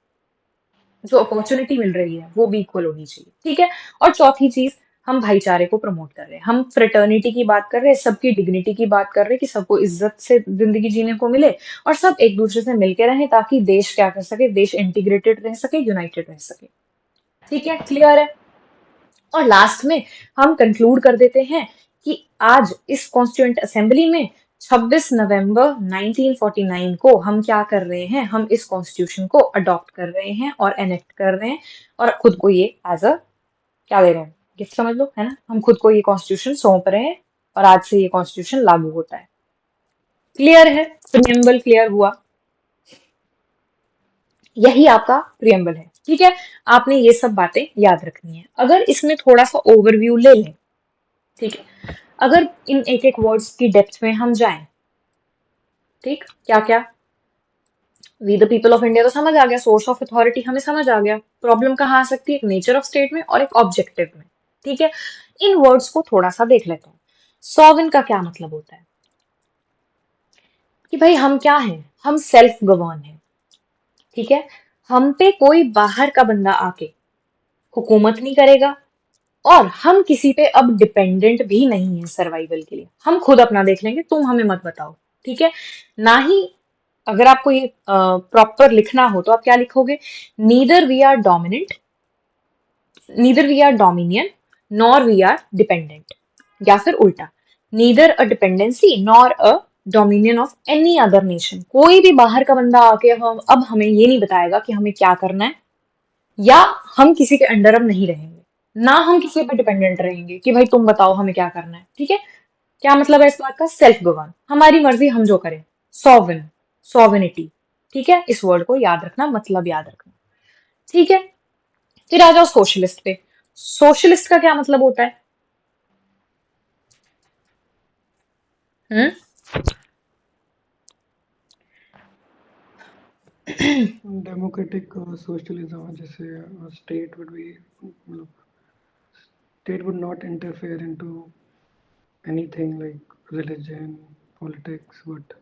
जो अपॉर्चुनिटी मिल रही है वो भी इक्वल होनी चाहिए। ठीक है। और चौथी चीज, हम भाईचारे को प्रमोट कर रहे हैं, हम फ्रेटर्निटी की बात कर रहे हैं, सबकी डिग्निटी की बात कर रहे हैं कि सबको इज्जत से जिंदगी जीने को मिले और सब एक दूसरे से मिलके रहें ताकि देश क्या कर सके, देश इंटीग्रेटेड रह सके, यूनाइटेड रह सके। ठीक है, क्लियर है। और लास्ट में हम कंक्लूड कर देते हैं कि आज इस कॉन्स्टिट्यूएंट असेंबली में 26 नवंबर 1949 को हम क्या कर रहे हैं? हम इस कॉन्स्टिट्यूशन को अडॉप्ट कर रहे हैं और एनेक्ट कर रहे हैं और खुद को ये एज अ क्या दे रहे हैं? गिफ्ट समझ लो, है ना? हम खुद को ये कॉन्स्टिट्यूशन सौंप रहे हैं और आज से ये कॉन्स्टिट्यूशन लागू होता है। क्लियर है? प्रियम्बल क्लियर हुआ? यही आपका प्रियम्बल है। ठीक है। आपने ये सब बातें याद रखनी है। अगर इसमें थोड़ा सा ओवरव्यू ले लें, ठीक है, अगर इन एक एक वर्ड्स की डेप्थ में हम जाएं, ठीक, क्या क्या, we the people of India तो समझ आ गया, सोर्स ऑफ अथॉरिटी हमें समझ आ गया, प्रॉब्लम कहाँ आ सकती है? एक नेचर ऑफ स्टेट में और एक ऑब्जेक्टिव में। ठीक है। इन वर्ड्स को थोड़ा सा देख लेते हैं। सॉवरेन का क्या मतलब होता है? कि भाई हम क्या हैं? हम सेल्फ गवर्न हैं। ठीक है। हम पे कोई बाहर का बंदा आके हुकूमत नहीं करेगा और हम किसी पे अब डिपेंडेंट भी नहीं है सर्वाइवल के लिए। हम खुद अपना देख लेंगे, तुम हमें मत बताओ। ठीक है। ना ही अगर आपको ये प्रॉपर लिखना हो तो आप क्या लिखोगे? Neither we are dominant, neither we are dominion, nor we are dependent. या फिर उल्टा, neither a dependency nor a dominion of any other nation. कोई भी बाहर का बंदा आके हम अब हमें ये नहीं बताएगा कि हमें क्या करना है, या हम किसी के अंडर अब नहीं रहेंगे, ना हम किसी पे डिपेंडेंट रहेंगे कि भाई तुम बताओ हमें क्या करना है। ठीक है। क्या मतलब है इस बात का? सेल्फ गवर्न, हमारी मर्जी, हम जो करें। Sovereign, sovereignty. ठीक है। इस वर्ड को याद रखना, मतलब याद रखना। ठीक है। फिर आ जाओ सोशलिस्ट पे। सोशलिस्ट का क्या मतलब होता है? हम्म डेमोक्रेटिक सोशलिज्म, जैसे स्टेट वुड बी, मतलब state would not interfere into anything like religion, politics, but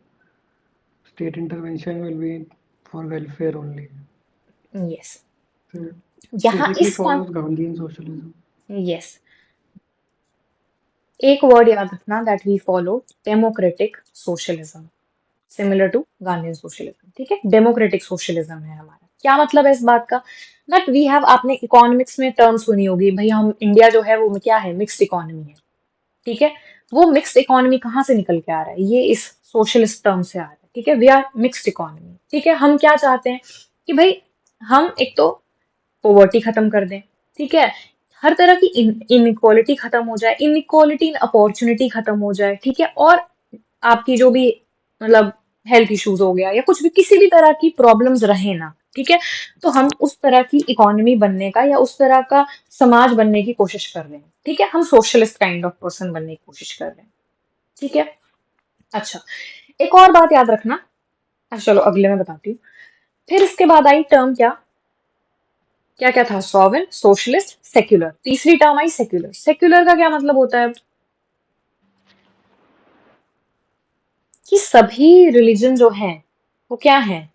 state intervention will be for welfare only. यस। So यहाँ basically इस follows Gandhian socialism. यस, एक वर्ड याद रखना, that we follow democratic socialism, similar to Gandhian socialism. ठीक है। डेमोक्रेटिक सोशलिज्म है हमारा। क्या मतलब है इस बात का? दैट वी हैव, आपने इकोनॉमिक्स में टर्म सुनी होगी भाई, हम इंडिया जो है वो क्या है? मिक्स्ड इकोनॉमी है। ठीक है। वो मिक्स्ड इकोनॉमी कहाँ से निकल के आ रहा है? ये इस सोशलिस्ट टर्म से आ रहा है। ठीक है। We are mixed economy. ठीक है। हम क्या चाहते हैं कि भाई हम एक तो पोवर्टी खत्म कर दें। ठीक है। हर तरह की इनइक्वालिटी खत्म हो जाए, इनइक्वालिटी इन अपॉर्चुनिटी खत्म हो जाए। ठीक है। और आपकी जो भी मतलब हेल्थ इश्यूज हो गया या कुछ भी, किसी भी तरह की प्रॉब्लम्स रहे ना। ठीक है। तो हम उस तरह की इकोनॉमी बनने का या उस तरह का समाज बनने की कोशिश कर रहे हैं। ठीक है। हम सोशलिस्ट काइंड ऑफ पर्सन बनने की कोशिश कर रहे हैं। ठीक है। अच्छा, एक और बात याद रखना। अच्छा चलो अगले में बताती हूँ। फिर इसके बाद आई टर्म क्या क्या क्या था? Sovereign, socialist, secular. तीसरी टर्म आई सेक्युलर। सेक्युलर का क्या मतलब होता है? कि सभी रिलीजन जो हैं वो क्या है?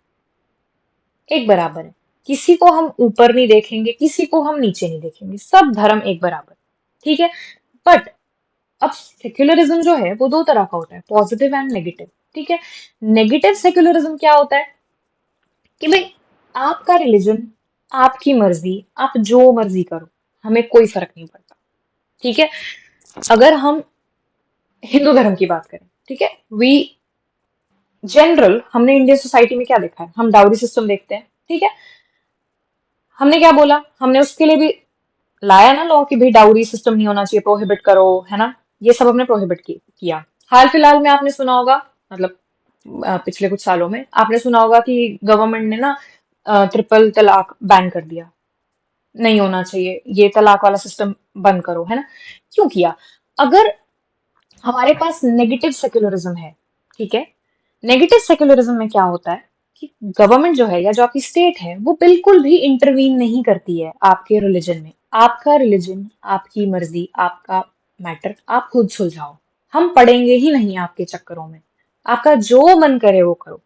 एक बराबर है। किसी को हम ऊपर नहीं देखेंगे, किसी को हम नीचे नहीं देखेंगे, सब धर्म एक बराबर। ठीक है। बट अब सेक्युलरिज्म जो है वो दो तरह का होता है, पॉजिटिव एंड नेगेटिव। ठीक है। नेगेटिव सेक्युलरिज्म क्या होता है? कि भाई आपका रिलीजन, आपकी मर्जी, आप जो मर्जी करो, हमें कोई फर्क नहीं पड़ता। ठीक है। अगर हम हिंदू धर्म की बात करें, ठीक है, वी जनरल, हमने इंडियन सोसाइटी में क्या देखा है? हम डाउरी सिस्टम देखते हैं। ठीक है। हमने क्या बोला, हमने उसके लिए भी लाया ना लॉ कि भाई डाउरी सिस्टम नहीं होना चाहिए, प्रोहिबिट करो, है ना, ये सब हमने प्रोहिबिट किया। हाल फिलहाल में आपने सुना होगा, मतलब पिछले कुछ सालों में आपने सुना होगा कि गवर्नमेंट ने ना ट्रिपल तलाक बैन कर दिया, नहीं होना चाहिए, ये तलाक वाला सिस्टम बंद करो, है ना। क्यों किया? अगर हमारे पास नेगेटिव सेक्युलरिज्म है, ठीक है, नेगेटिव सेक्युलरिज्म में क्या होता है कि गवर्नमेंट जो है या जो आपकी स्टेट है वो बिल्कुल भी इंटरवीन नहीं करती है आपके रिलीजन में। आपका रिलीजन, आपकी मर्जी, आपका मैटर, आप खुद सुलझाओ, हम पढ़ेंगे ही नहीं आपके चक्करों में। आपका जो मन करे वो करो,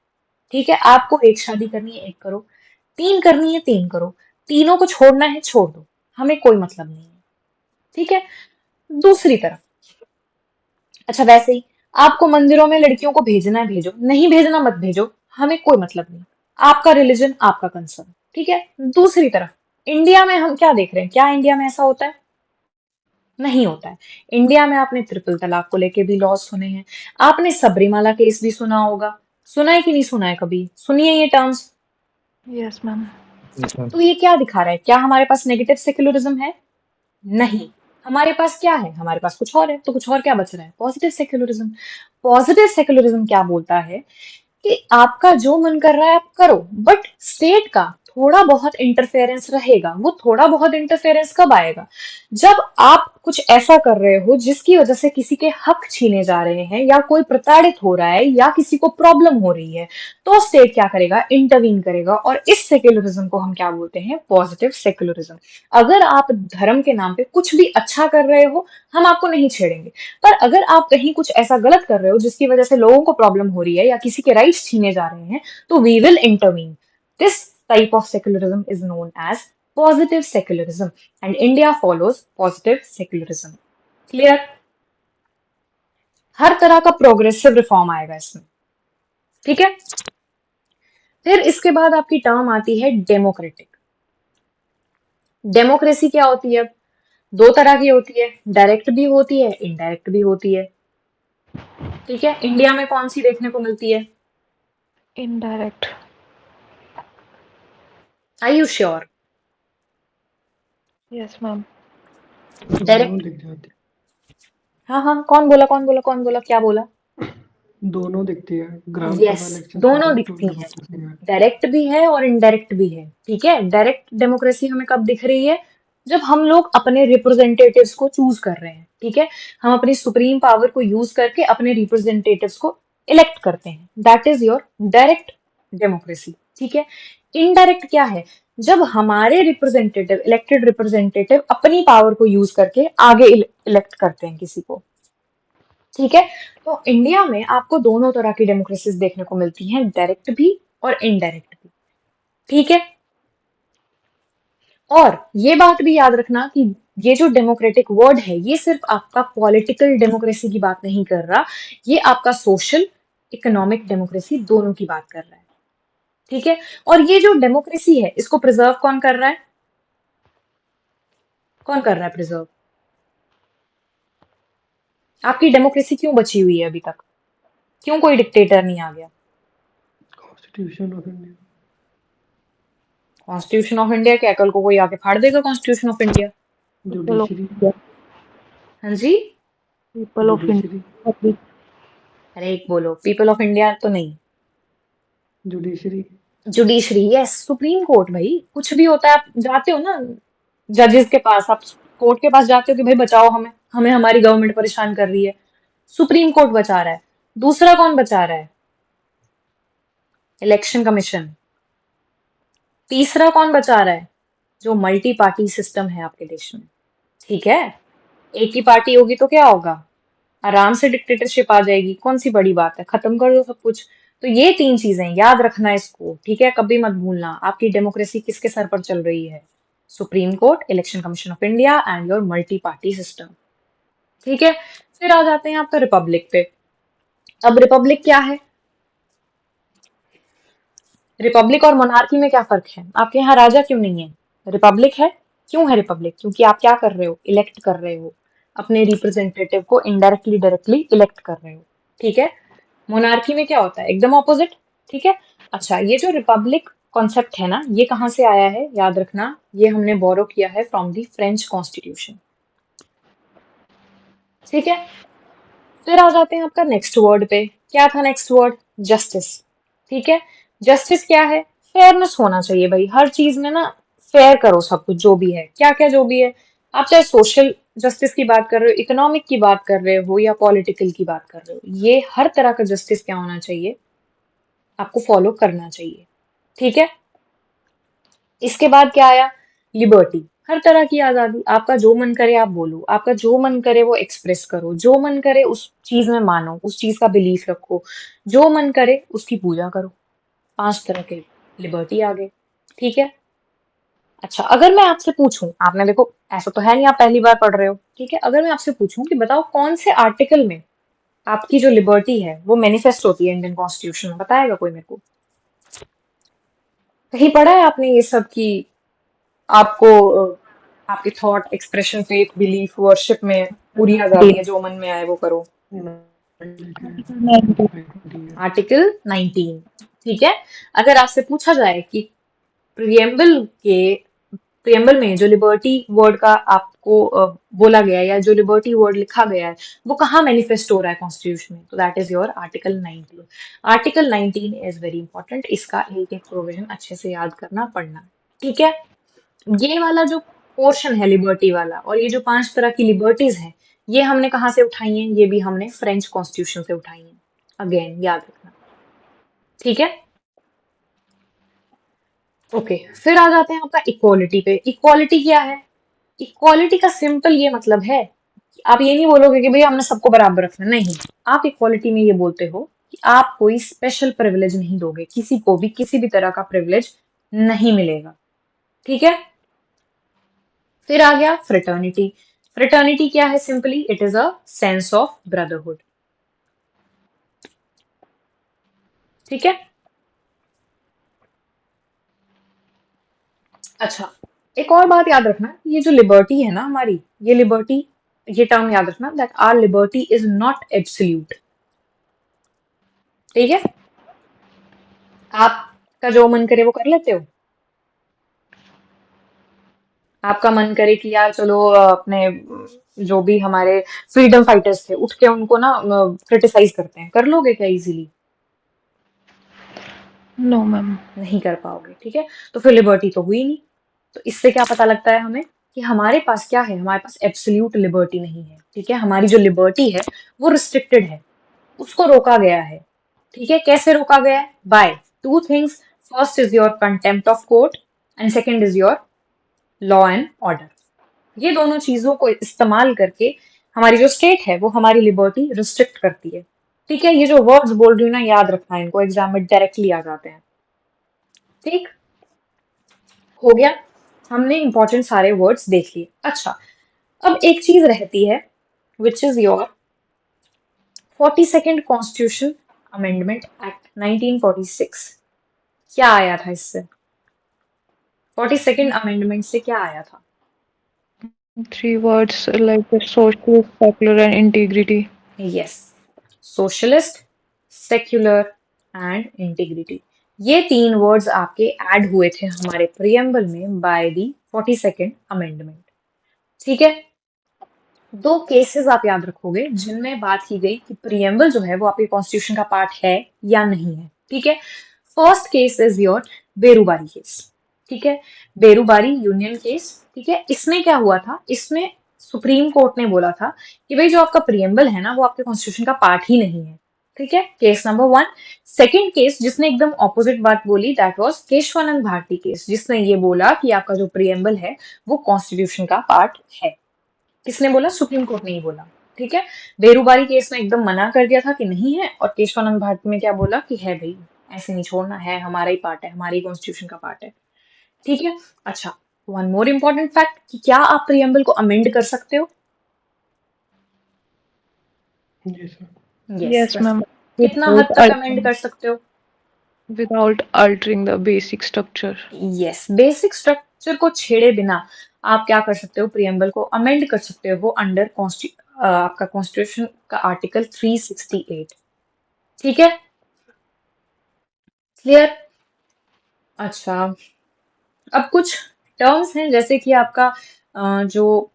ठीक है। आपको एक शादी करनी है एक करो, तीन करनी है तीन करो, तीनों को छोड़ना है छोड़ दो, हमें कोई मतलब नहीं है, ठीक है। दूसरी तरफ, अच्छा वैसे ही आपको मंदिरों में लड़कियों को भेजना है भेजो, नहीं भेजना मत भेजो, हमें कोई मतलब नहीं, आपका रिलीजन आपका कंसर्न, ठीक है। दूसरी तरफ इंडिया में हम क्या देख रहे हैं, क्या इंडिया में ऐसा होता है? नहीं होता है। इंडिया में आपने ट्रिपल तलाक को लेके भी लॉज सुने हैं, आपने सबरीमाला केस भी सुना होगा, सुना है कि नहीं सुना है, कभी सुनिए ये terms. Yes ma'am. Yes ma'am. तो ये क्या दिखा रहा है, क्या हमारे पास नेगेटिव सेक्युलरिज्म है? नहीं, हमारे पास क्या है, हमारे पास कुछ और है। तो कुछ और क्या बच रहा है? Positive secularism. पॉजिटिव सेक्युलरिज्म क्या बोलता है कि आपका जो मन कर रहा है आप करो, बट स्टेट का थोड़ा बहुत इंटरफेरेंस रहेगा। वो थोड़ा बहुत इंटरफेरेंस कब आएगा? जब आप कुछ ऐसा कर रहे हो जिसकी वजह से किसी के हक छीने जा रहे हैं, या कोई प्रताड़ित हो रहा है, या किसी को प्रॉब्लम हो रही है, तो स्टेट क्या करेगा? इंटरवीन करेगा। और इस सेक्युलरिज्म को हम क्या बोलते हैं? Positive secularism. अगर आप धर्म के नाम पे कुछ भी अच्छा कर रहे हो, हम आपको नहीं छेड़ेंगे, पर अगर आप कहीं कुछ ऐसा गलत कर रहे हो जिसकी वजह से लोगों को प्रॉब्लम हो रही है या किसी के राइट्स छीने जा रहे हैं, तो we will intervene. This type of secularism is known as positive secularism, and India follows positive secularism. Clear? हर तरह का प्रोग्रेसिव रिफॉर्म आएगा इसमें, ठीक है। फिर इसके बाद आपकी टर्म आती है डेमोक्रेटिक। डेमोक्रेसी क्या होती है? दो तरह की होती है, डायरेक्ट भी होती है, इनडायरेक्ट भी होती है, ठीक है। इंडिया में कौन सी देखने को मिलती है? Indirect. Are you sure? Yes ma'am. दोनों डायरेक्ट? दिख जाती हाँ हाँ, कौन बोला कौन बोला कौन बोला, क्या बोला? दोनों दिखती है, ग्राम यस, सभा इलेक्शन दोनों होता है तो दिखती हैं, डेमोक्रेसी है। डायरेक्ट भी है और इनडायरेक्ट भी है, ठीक है। डायरेक्ट डेमोक्रेसी हमें कब दिख रही है? जब हम लोग अपने रिप्रेजेंटेटिव्स को चूज कर रहे हैं, ठीक है। हम अपनी सुप्रीम पावर को यूज करके अपने रिप्रेजेंटेटिव्स को इलेक्ट करते हैं, that is your direct democracy, ठीक है। इनडायरेक्ट क्या है? जब हमारे रिप्रेजेंटेटिव, इलेक्टेड रिप्रेजेंटेटिव अपनी पावर को यूज करके आगे इलेक्ट करते हैं किसी को, ठीक है। तो इंडिया में आपको दोनों तरह की डेमोक्रेसीज देखने को मिलती हैं, डायरेक्ट भी और इनडायरेक्ट भी, ठीक है। और ये बात भी याद रखना कि ये जो डेमोक्रेटिक वर्ड है ये सिर्फ आपका पॉलिटिकल डेमोक्रेसी की बात नहीं कर रहा, ये आपका सोशल, इकोनॉमिक डेमोक्रेसी दोनों की बात कर रहा है, ठीक है। और ये जो डेमोक्रेसी है इसको प्रिजर्व कौन कर रहा है? कौन कर रहा है प्रिजर्व? आपकी डेमोक्रेसी क्यों बची हुई है अभी तक? क्यों कोई डिक्टेटर नहीं आ गया? Constitution of India. Constitution of India क्या, कल को कोई आके फाड़ देगा constitution of India? People of judiciary. India. हाँ जी, पीपल ऑफ जुडिशरी। इंडिया। अरे एक बोलो, पीपल ऑफ इंडिया तो नहीं, judiciary. Judiciary, yes, supreme court. भाई कुछ भी होता है आप जाते हो ना जजेस के पास, आप कोर्ट के पास जाते हो कि भाई बचाओ हमें, हमें हमारी गवर्नमेंट परेशान कर रही है, सुप्रीम कोर्ट बचा रहा है। दूसरा कौन बचा रहा है? Election commission. तीसरा कौन बचा रहा है? जो मल्टी पार्टी सिस्टम है आपके देश में, ठीक है। एक ही पार्टी होगी तो क्या होगा? आराम से डिक्टेटरशिप आ जाएगी, कौन सी बड़ी बात है, खत्म कर दो सब कुछ। तो ये तीन चीजें याद रखना इसको, ठीक है, कभी मत भूलना। आपकी डेमोक्रेसी किसके सर पर चल रही है? Supreme court, election commission of India and your multi party system, ठीक है। फिर आ जाते हैं आपका रिपब्लिक पे। अब रिपब्लिक क्या है? रिपब्लिक और मोनार्की में क्या फर्क है? आपके यहाँ राजा क्यों नहीं है? रिपब्लिक है, क्यों है रिपब्लिक? क्योंकि आप क्या कर रहे हो? इलेक्ट कर रहे हो, अपने रिप्रेजेंटेटिव को इनडायरेक्टली डायरेक्टली इलेक्ट कर रहे हो, ठीक है। मोनार्की में क्या होता है? एकदम ऑपोजिट, ठीक है। अच्छा, ये जो रिपब्लिक कॉन्सेप्ट है ना, ये कहाँ से आया है याद रखना, ये हमने बोरो किया है फ्रॉम द फ्रेंच कॉन्स्टिट्यूशन। ठीक है, फिर आ जाते हैं आपका नेक्स्ट वर्ड पे। क्या था नेक्स्ट वर्ड? जस्टिस। ठीक है, जस्टिस क्या है? फेयरनेस होना चाहिए भाई, हर चीज में ना फेयर करो सब कुछ, जो भी है, क्या क्या जो भी है। आप चाहे सोशल जस्टिस की बात कर रहे हो, इकोनॉमिक की बात कर रहे हो, या पॉलिटिकल की बात कर रहे हो, ये हर तरह का जस्टिस क्या होना चाहिए, आपको फॉलो करना चाहिए। ठीक है, इसके बाद क्या आया? लिबर्टी, हर तरह की आजादी, आपका जो मन करे आप बोलो, आपका जो मन करे वो एक्सप्रेस करो, जो मन करे उस चीज में मानो, उस चीज का बिलीफ रखो, जो मन करे उसकी पूजा करो। 5 तरह के लिबर्टी आ गए। ठीक है, अच्छा अगर मैं आपसे पूछूं, आपने देखो ऐसा तो है नहीं आप पहली बार पढ़ रहे हो, ठीक है, अगर मैं आपसे पूछूं कि बताओ कौन से आर्टिकल में आपकी जो लिबर्टी है वो मैनिफेस्ट होती है इंडियन कॉन्स्टिट्यूशन में, बताएगा कोई मेरे को? कहीं पढ़ा है आपने ये सब कि आपको आपके thought expression faith belief worship में पूरी आजादी है, जो मन में आए वो करो? 98 आर्टिकल 19। ठीक है, अगर आपसे पूछा जाए कि प्रियम्बल के प्रियम्बल में जो लिबर्टी वर्ड का आपको बोला गया है, या जो लिबर्टी वर्ड लिखा गया है, वो कहाँ मैनिफेस्ट हो रहा है कॉन्स्टिट्यूशन में? तो that is your article 19। Article 19 is very important, इसका एक एक प्रोविजन अच्छे से याद करना पढ़ना। ठीक है, ये वाला जो पोर्शन है लिबर्टी वाला, और ये जो 5 तरह की लिबर्टीज हैं, ये हमने कहाँ से उठाई हैं? ये भी हमने फ्रेंच कॉन्स्टिट्यूशन से उठाई हैं। अगेन याद रखना। ठीक है, ओके, फिर आ जाते हैं आपका इक्वालिटी पे। इक्वालिटी क्या है? इक्वालिटी का सिंपल ये मतलब है कि आप ये नहीं बोलोगे कि भाई हमने सबको बराबर रखना, नहीं। आप इक्वालिटी में ये बोलते हो कि आप कोई स्पेशल प्रिविलेज नहीं दोगे, किसी को भी किसी भी तरह का प्रिविलेज नहीं मिलेगा। ठीक है, फिर आ गया फ्रेटर्निटी। फ्रेटर्निटी क्या है? Simply it is a sense of brotherhood. ठीक है, अच्छा एक और बात याद रखना, ये जो लिबर्टी है ना हमारी, ये लिबर्टी, ये टर्म याद रखना, that our liberty is not absolute. ठीक है, आपका जो मन करे वो कर लेते हो, आपका मन करे कि यार चलो अपने जो भी हमारे फ्रीडम फाइटर्स थे उठ के उनको ना क्रिटिसाइज करते हैं, कर लोगे क्या इजीली? No ma'am. नहीं कर पाओगे। ठीक है, तो फिर लिबर्टी तो हुई नहीं। तो इससे क्या पता लगता है हमें कि हमारे पास क्या है? हमारे पास एब्सोल्यूट लिबर्टी नहीं है। ठीक है, हमारी जो लिबर्टी है वो रिस्ट्रिक्टेड है, उसको रोका गया है। ठीक है, कैसे रोका गया है? By 2 things. First is your contempt of court, and second is your law and order. ये दोनों चीजों को इस्तेमाल करके हमारी जो स्टेट है वो हमारी लिबर्टी रिस्ट्रिक्ट करती है। ठीक है, ये जो वर्ड्स बोल रही हूँ ना, याद रखना है, इनको एग्जाम में डायरेक्टली आ जाते हैं। ठीक हो गया, हमने इंपॉर्टेंट सारे वर्ड्स देख लिए। अच्छा, अब एक चीज रहती है which is your 42nd constitution amendment act 1946। क्या आया था इससे? 42nd अमेंडमेंट से क्या आया था? 3 words like social, secular and integrity. Yes, socialist, secular and integrity. ये 3 वर्ड्स आपके ऐड हुए थे हमारे प्रियम्बल में बाय द 42nd अमेंडमेंट। ठीक है, 2 केसेस आप याद रखोगे जिनमें बात की गई कि प्रियम्बल जो है वो आपके कॉन्स्टिट्यूशन का पार्ट है या नहीं है। ठीक है, first case is your Berubari case. ठीक है, बेरूबारी यूनियन केस। ठीक है, इसमें क्या हुआ था? इसमें सुप्रीम कोर्ट ने बोला था कि भाई जो आपका प्रियम्बल है ना वो आपके कॉन्स्टिट्यूशन का पार्ट ही नहीं है। ठीक है, केस नंबर 1। सेकेंड केस जिसने एकदम ऑपोजिट बात बोली, that was Kesavananda Bharati case, जिसने ये बोला कि आपका जो प्रियम्बल है वो कॉन्स्टिट्यूशन का पार्ट है। किसने बोला? सुप्रीम कोर्ट ने ही बोला। ठीक है, बेरूबारी केस में एकदम मना कर दिया था कि नहीं है, और केशवानंद भारती में क्या बोला कि है भाई, ऐसे नहीं छोड़ना है, हमारा ही पार्ट है, हमारी कॉन्स्टिट्यूशन का पार्ट है। ठीक है, अच्छा वन मोर इम्पोर्टेंट फैक्ट कि क्या आप प्रियम्बल को अमेंड कर सकते हो? जी सर। Yes, Yes, ma'am. कितना हद Without तक अमेंड कर सकते हो? without altering the basic structure. Yes, basic structure को छेड़े बिना आप क्या कर सकते हो? प्रियम्बल को अमेंड कर सकते हो अंडर आपका कॉन्स्टिट्यूशन का आर्टिकल 368। ठीक है, क्लियर? अच्छा, अब कुछ टर्म्स हैं जैसे कि आपका जो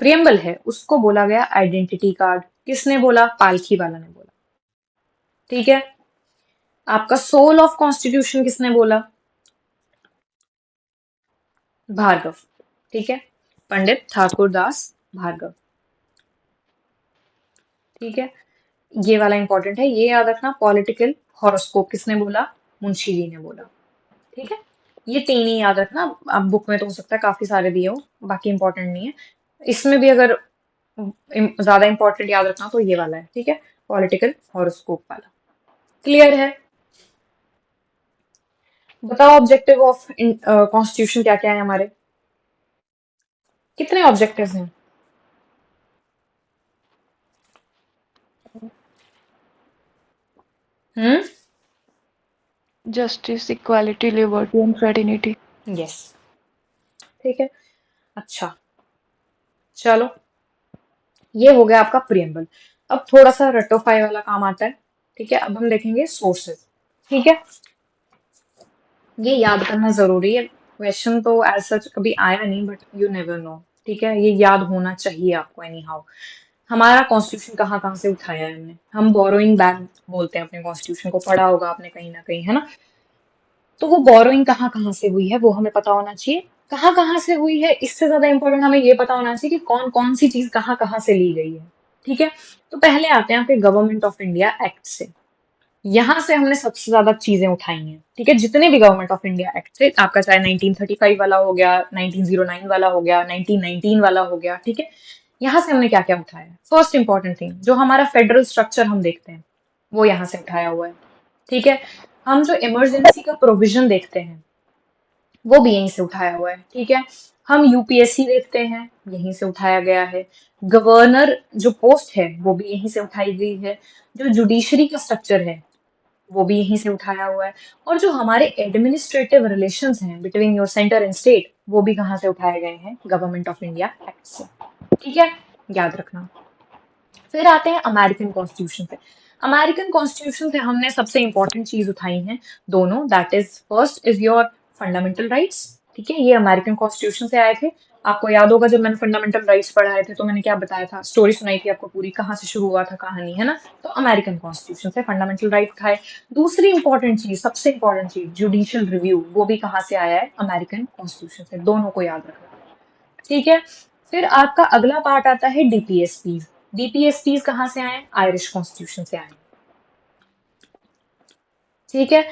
प्रियम्बल है उसको बोला गया आइडेंटिटी कार्ड। किसने बोला? पालखी वाला ने बोला। ठीक है। आपका सोल ऑफ कॉन्स्टिट्यूशन किसने बोला? भार्गव। ठीक है, पंडित ठाकुर दास भार्गव। ठीक है, ये वाला इंपॉर्टेंट है, ये याद रखना। पॉलिटिकल हॉरोस्कोप किसने बोला? मुंशी जी ने बोला। ठीक है, ये तीन ही याद रखना। अब बुक में तो हो सकता है काफी सारे दिए हो, बाकी इंपॉर्टेंट नहीं है। इसमें भी अगर ज्यादा इंपॉर्टेंट याद रखना तो ये वाला है। ठीक है, पॉलिटिकल हॉरोस्कोप वाला। क्लियर है? बताओ ऑब्जेक्टिव ऑफ कॉन्स्टिट्यूशन क्या क्या है हमारे? कितने ऑब्जेक्टिव्स हैं? Hmm. Justice, equality, liberty and fraternity. Yes. ठीक है, अच्छा, चलो, ये हो गया आपका प्रियम्बल। अब थोड़ा सा रटोफाई वाला काम आता है। ठीक है, अब हम देखेंगे सोर्सेज। ठीक है, ये याद करना जरूरी है। क्वेश्चन तो एज सच कभी आया नहीं, बट यू नेवर नो। ठीक है, ये याद होना चाहिए आपको एनी हाउ। हमारा कॉन्स्टिट्यूशन कहाँ कहाँ से उठाया है हमने? हम बोरोइंग बैक बोलते हैं अपने कॉन्स्टिट्यूशन को, पढ़ा होगा आपने कहीं ना कहीं, है ना? तो वो बोरोइंग कहाँ कहाँ से हुई है वो हमें पता होना चाहिए। कहाँ कहाँ से हुई है इससे ज्यादा इंपॉर्टेंट हमें ये पता होना चाहिए कि कौन कौन सी चीज कहाँ कहाँ से ली गई है। ठीक है, तो पहले आते हैं आपके गवर्नमेंट ऑफ इंडिया एक्ट से। यहाँ से हमने सबसे ज्यादा चीजें उठाई हैं। ठीक है, जितने भी गवर्नमेंट ऑफ इंडिया एक्ट थे, आपका चाहे 1935 वाला हो गया, 1909 वाला हो गया, 1919 वाला हो गया। ठीक है, यहाँ से हमने क्या क्या उठाया है? फर्स्ट इंपॉर्टेंट थिंग, जो हमारा फेडरल स्ट्रक्चर हम देखते हैं वो यहाँ से उठाया हुआ है। ठीक है, हम जो इमरजेंसी का प्रोविजन देखते हैं वो भी यहीं से उठाया हुआ है। ठीक है, हम यूपीएससी देखते हैं, यहीं से उठाया गया है। गवर्नर जो पोस्ट है वो भी यहीं से उठाई गई है। जो जुडिशरी का स्ट्रक्चर है वो भी यहीं से उठाया हुआ है। और जो हमारे एडमिनिस्ट्रेटिव रिलेशंस हैं between your centre and state, वो भी कहाँ से उठाए गए हैं? गवर्नमेंट ऑफ इंडिया एक्ट से। ठीक है, याद रखना। फिर आते हैं अमेरिकन कॉन्स्टिट्यूशन पे। अमेरिकन कॉन्स्टिट्यूशन से हमने सबसे इंपॉर्टेंट चीज उठाई है दोनों, that is first is your fundamental rights. ठीक है, ये अमेरिकन कॉन्स्टिट्यूशन से आए थे। आपको याद होगा जब मैंने फंडामेंटल राइट्स पढ़ाए थे तो मैंने क्या बताया था, स्टोरी सुनाई थी आपको पूरी, कहाँ से शुरू हुआ था कहानी, है ना? तो अमेरिकन कॉन्स्टिट्यूशन से फंडामेंटल राइट उठाए। दूसरी इंपॉर्टेंट चीज, सबसे इंपॉर्टेंट चीज, जुडिशियल रिव्यू, वो भी कहाँ से आया है? अमेरिकन कॉन्स्टिट्यूशन से। दोनों को याद रखना। ठीक है, फिर आपका अगला पार्ट आता है डीपीएसपीज। डीपीएसपीज कहाँ से आए? आयरिश कॉन्स्टिट्यूशन से आए। ठीक है,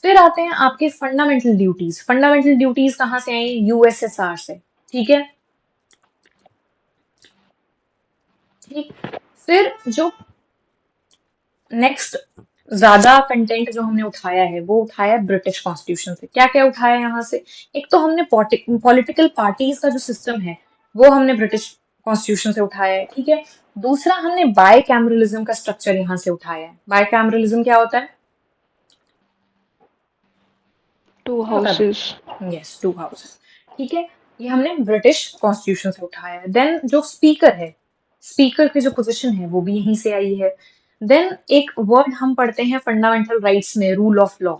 फिर आते हैं आपके फंडामेंटल ड्यूटीज। फंडामेंटल ड्यूटीज कहाँ से आई? यूएसएसआर से। ठीक है, ठीक। फिर जो नेक्स्ट ज्यादा कंटेंट जो हमने उठाया है वो उठाया है ब्रिटिश कॉन्स्टिट्यूशन से। क्या क्या उठाया है यहाँ से? एक तो हमने पॉलिटिकल पार्टीज का जो सिस्टम है वो हमने ब्रिटिश कॉन्स्टिट्यूशन से उठाया है। ठीक है, दूसरा हमने बाय कैमरलिज्म का स्ट्रक्चर यहाँ से उठाया है। बाय कैमरलिज्म क्या होता है? टू क्या होता हाउसेस। है? Yes, to houses. ठीक है, ये हमने ब्रिटिश कॉन्स्टिट्यूशन से उठाया है। देन जो स्पीकर है, स्पीकर की जो पोजीशन है वो भी यहीं से आई है। देन एक वर्ड हम पढ़ते हैं फंडामेंटल राइट्स में, रूल ऑफ लॉ,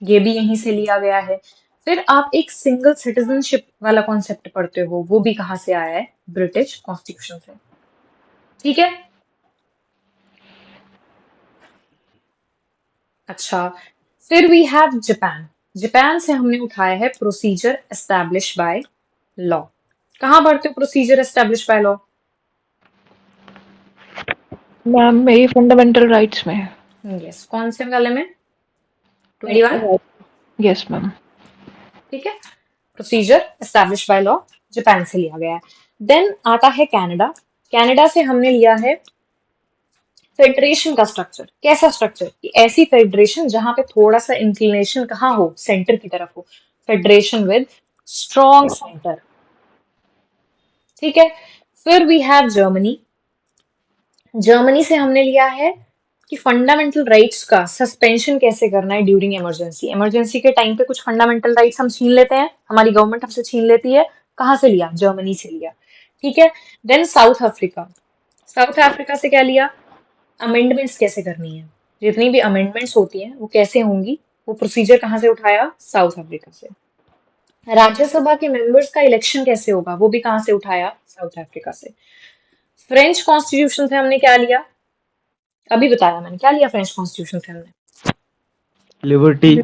ये भी यहीं से लिया गया है। फिर आप एक सिंगल सिटीजनशिप वाला कॉन्सेप्ट पढ़ते हो, वो भी कहाँ से आया है? ब्रिटिश कॉन्स्टिट्यूशन से। ठीक है, अच्छा, फिर वी हैव जापान। जापान से हमने उठाया है प्रोसीजर एस्टैब्लिश बाय लॉ। कहाँ पढ़ते हो procedure establish by law? Ma'am मेरी फंडामेंटल राइट्स में है। यस, कौन से वाले में? 21। Yes ma'am. ठीक है, procedure establish by law Japan से लिया गया है। देन आता है कनाडा। कनाडा से हमने लिया है फेडरेशन का स्ट्रक्चर। कैसा स्ट्रक्चर? कि ऐसी फेडरेशन जहां पे थोड़ा सा इंक्लिनेशन कहाँ हो? सेंटर की तरफ हो। Federation with strong centre. ठीक है, फिर वी हैव जर्मनी। जर्मनी से हमने लिया है कि फंडामेंटल राइट्स का सस्पेंशन कैसे करना है ड्यूरिंग इमरजेंसी। इमरजेंसी के टाइम पे कुछ फंडामेंटल राइट्स हम छीन लेते हैं, हमारी गवर्नमेंट हमसे छीन लेती है। कहाँ से लिया? जर्मनी से लिया। ठीक है, then South Africa. South Africa से क्या लिया? अमेंडमेंट्स कैसे करनी है, जितनी भी अमेंडमेंट्स होती हैं वो कैसे होंगी, वो प्रोसीजर कहाँ से उठाया? साउथ अफ्रीका से। राज्यसभा के मेंबर्स का इलेक्शन कैसे होगा? वो भी कहाँ से उठाया? साउथ अफ्रीका से। फ्रेंच कॉन्स्टिट्यूशन से हमने क्या लिया? अभी बताया मैंने, क्या लिया फ्रेंच कॉन्स्टिट्यूशन से हमने? Liberty,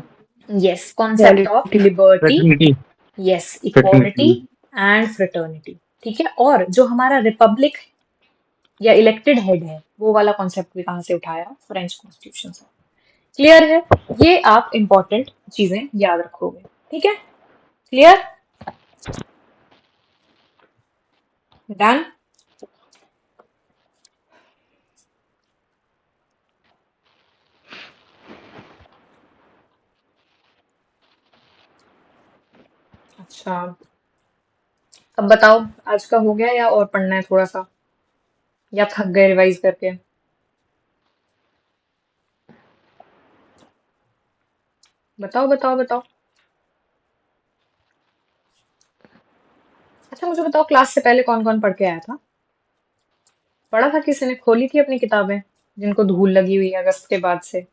yes, concept of liberty, Fraternity. Yes, equality Fraternity. And fraternity. ठीक है, और जो हमारा रिपब्लिक या इलेक्टेड हेड है, वो वाला कॉन्सेप्ट भी कहाँ से उठाया? फ्रेंच कॉन्स्टिट्यूशन से। क्लियर है? ये आप इंपॉर्टेंट चीजें याद रखोगे। ठीक है, क्लियर, डन। अच्छा, अब बताओ, आज का हो गया या और पढ़ना है थोड़ा सा, या थक गए रिवाइज करके? बताओ बताओ बताओ। अच्छा मुझे बताओ, क्लास से पहले कौन कौन पढ़ के आया था? पढ़ा था किसी ने? खोली थी अपनी किताबें जिनको धूल लगी हुई है अगस्त के बाद से?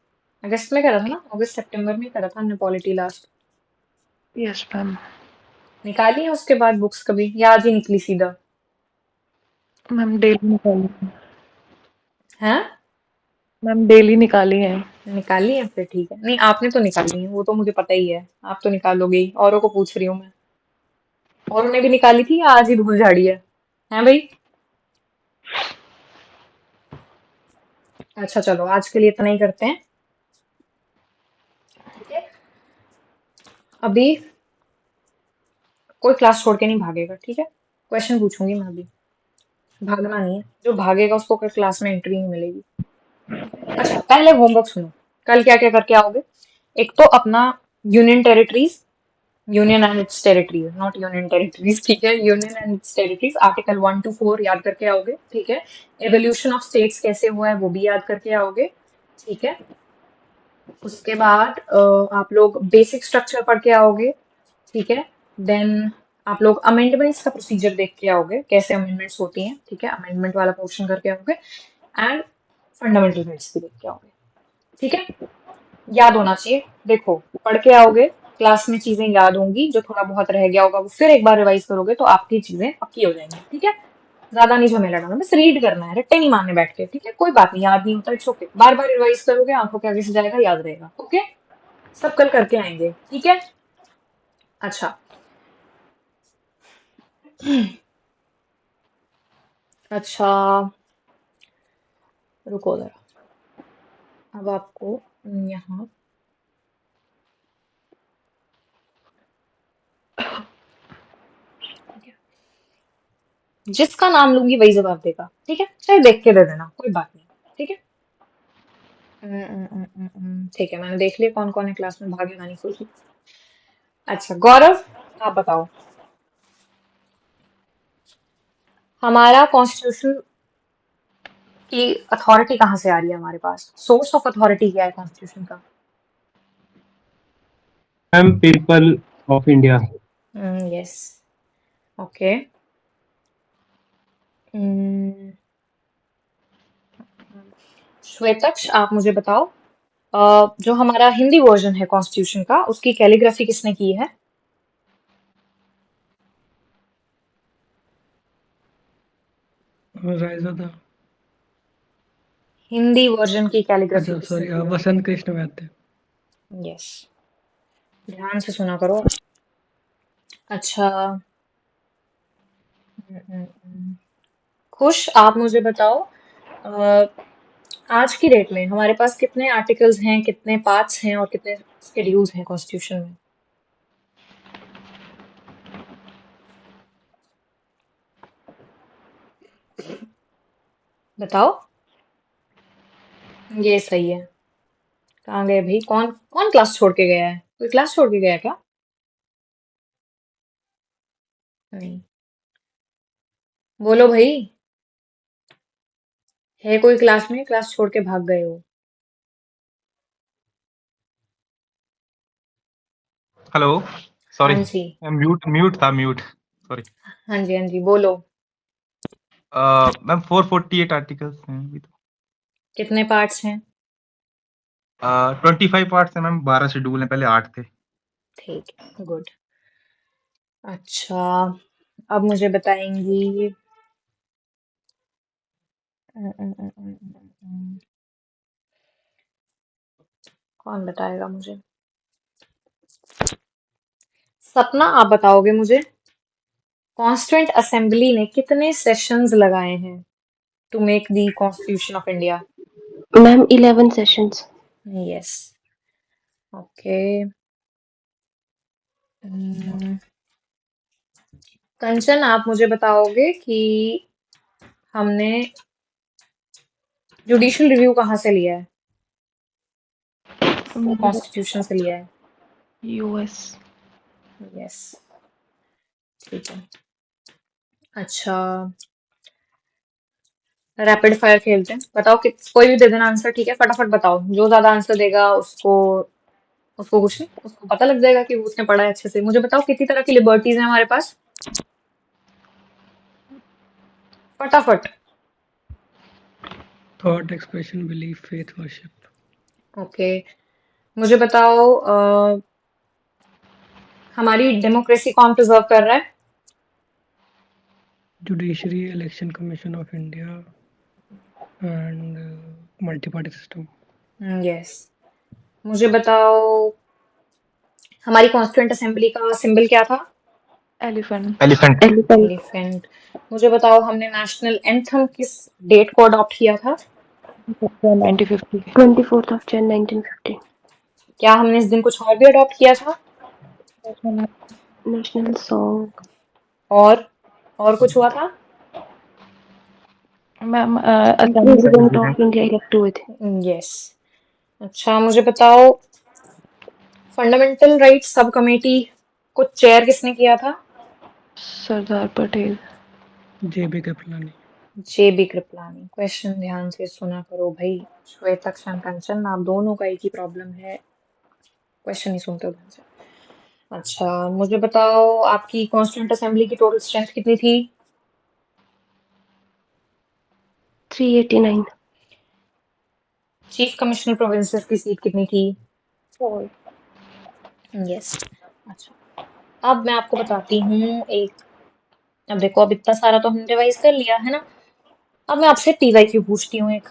अगस्त में करा था ना, अगस्त सितंबर में करा था हमने पॉलिटी लास्ट। Yes ma'am. निकाली है उसके बाद बुक्स कभी, या आज ही निकली सीधा? मैम डेली निकाली है। हैं? मैम डेली निकाली है। निकाली है, फिर ठीक है। नहीं आपने तो निकाली है, वो तो मुझे पता ही है, आप तो निकालोगे ही। औरों को पूछ रही हूँ मैं, औरों ने भी निकाली थी या आज ही धूल झाड़ी है? हैं भाई? अच्छा चलो, आज के लिए इतना ही करते हैं। ठीक है, अभी कोई क्लास छोड़ के नहीं भागेगा, ठीक है? क्वेश्चन पूछूंगी मैं अभी, भागना नहीं है। जो भागेगा उसको कोई क्लास में एंट्री नहीं मिलेगी। अच्छा पहले होमवर्क सुनो, कल क्या क्या करके आओगे? एक तो अपना union territories, union and it's territories, not union territories, ठीक है, union and it's territories, article 1 to 4 याद करके आओगे। ठीक है, एवोल्यूशन ऑफ स्टेट्स कैसे हुआ है वो भी याद करके आओगे। ठीक है, उसके बाद आप लोग बेसिक स्ट्रक्चर पढ़ के आओगे। ठीक है, देन आप लोग अमेंडमेंट्स का प्रोसीजर देख के आओगे, कैसे अमेंडमेंट्स होती हैं। ठीक है, अमेंडमेंट वाला पोर्शन करके आओगे, एंड फंडामेंटल राइट्स भी देख के आओगे। ठीक है, याद होना चाहिए। देखो, पढ़ के आओगे, क्लास में चीजें याद होंगी, जो थोड़ा बहुत रह गया होगा वो फिर एक बार रिवाइज करोगे तो आपकी चीजें पक्की हो जाएंगी। ठीक है, ज्यादा नहीं झमेला डालना, बस रीड करना है, रट्टे नहीं मारने बैठ के। ठीक है, कोई बात नहीं, याद नहीं होता, it's okay, bar bar revise करोगे, आंखों के आगे से जाएगा, याद रहेगा। ओके, सब कल करके आएंगे। ठीक है, अच्छा, अच्छा, रुको जरा, अब आपको यहाँ जिसका नाम लूंगी वही जवाब देगा। ठीक है, चाहे देख के दे देना, कोई बात नहीं। ठीक है, ठीक है, मैंने देख लिया कौन कौन है क्लास में, भागेगा नहीं कोई। अच्छा गौरव, आप बताओ, हमारा कॉन्स्टिट्यूशन की अथॉरिटी कहाँ से आ रही है? हमारे पास सोर्स ऑफ अथॉरिटी क्या है कॉन्स्टिट्यूशन का? Ma'am, people of India. Yes, okay. Shwetaksh आप मुझे बताओ, जो हमारा हिंदी वर्जन है कॉन्स्टिट्यूशन का, उसकी कैलीग्राफी किसने की है? रायजादा। हिंदी वर्जन की कैलीग्राफी अच्छा किसने सॉरी, की है? बसंत कृष्ण वैद्य। यस, ध्यान से सुना करो। अच्छा, खुश आप मुझे बताओ, अ, आज की डेट में हमारे पास कितने आर्टिकल्स हैं, कितने पार्ट्स हैं, और कितने शेड्यूल्स हैं कॉन्स्टिट्यूशन में? बताओ। ये सही है। कहाँ गए भाई? कौन कौन क्लास छोड़ के गया है? कोई क्लास छोड़ के गया है क्या? नहीं, बोलो भाई, है कोई क्लास में? क्लास छोड़ के भाग गए हो? Hello. हाँ Sorry. जी, Mute था mute. Sorry. हाँ जी, हाँ जी, बोलो। मैम 448 आर्टिकल्स हैं अभी तो। कितने पार्ट्स हैं? 25 पार्ट्स है मैम, 12 शेड्यूल है, पहले 8 थे। ठीक है, गुड। अच्छा, अब मुझे बताएंगी कौन बताएगा मुझे? सपना, आप बताओगे मुझे कॉन्स्टिट्यूएंट असेंबली ने कितने सेशंस लगाए हैं to make the constitution of India? Ma'am 11 sessions. Yes, okay. Kanchan, आप मुझे बताओगे कि हमने जुडिशियल रिव्यू कहाँ से लिया है? कॉन्स्टिट्यूशन से लिया है। यूएस। यस, ठीक है। अच्छा, रैपिड फायर खेलते हैं। बताओ कि कोई भी दे देना आंसर, ठीक है? फटाफट बताओ, जो ज्यादा आंसर देगा उसको उसको कुछ नहीं, उसको पता लग जाएगा कि उसने पढ़ा है अच्छे से। मुझे बताओ कितनी तरह की लिबर्टीज हैं हमारे पास, फटाफट। Thought, expression, belief, faith, worship. Okay, मुझे बताओ हमारी डेमोक्रेसी कौन प्रिजर्व कर रहा है? Judiciary, Election Commission of India, and multi-party system. Yes. मुझे बताओ हमारी कॉन्स्टिट्यूएंट असेंबली का सिंबल क्या था? एलिफेंट। एलिफेंट। एलिफेंट। एलिफेंट। मुझे बताओ हमने नेशनल एंथम किस डेट को अडॉप्ट किया था? 1950। 24th of Jan 1950। क्या हमने इस दिन कुछ और भी अडॉप्ट किया था? National song. और कुछ हुआ था? Ma'am president of India elect हुए थे। यस। अच्छा, मुझे बताओ फंडामेंटल राइट्स सब कमेटी को चेयर किसने किया था? सरदार पटेल। J.B. Kripalani. जेबी कृपलानी। क्वेश्चन ध्यान से सुना करो भाई। श्वेताक्षर, कंचन, आप दोनों का एक ही प्रॉब्लम है, क्वेश्चन नहीं सुनते हो ध्यान से। अच्छा, मुझे बताओ आपकी कॉन्स्टिट्यूएंट असेंबली की टोटल स्ट्रेंथ कितनी थी? 389। चीफ कमिश्नर प्रोविंसेस की सीट कितनी थी? यस। अच्छा, अब मैं आपको बताती हूँ एक। अब देखो, अब इतना सारा तो हमने रिवाइज कर लिया है ना। अब मैं आपसे पीवाईक्यू पूछती हूँ एक।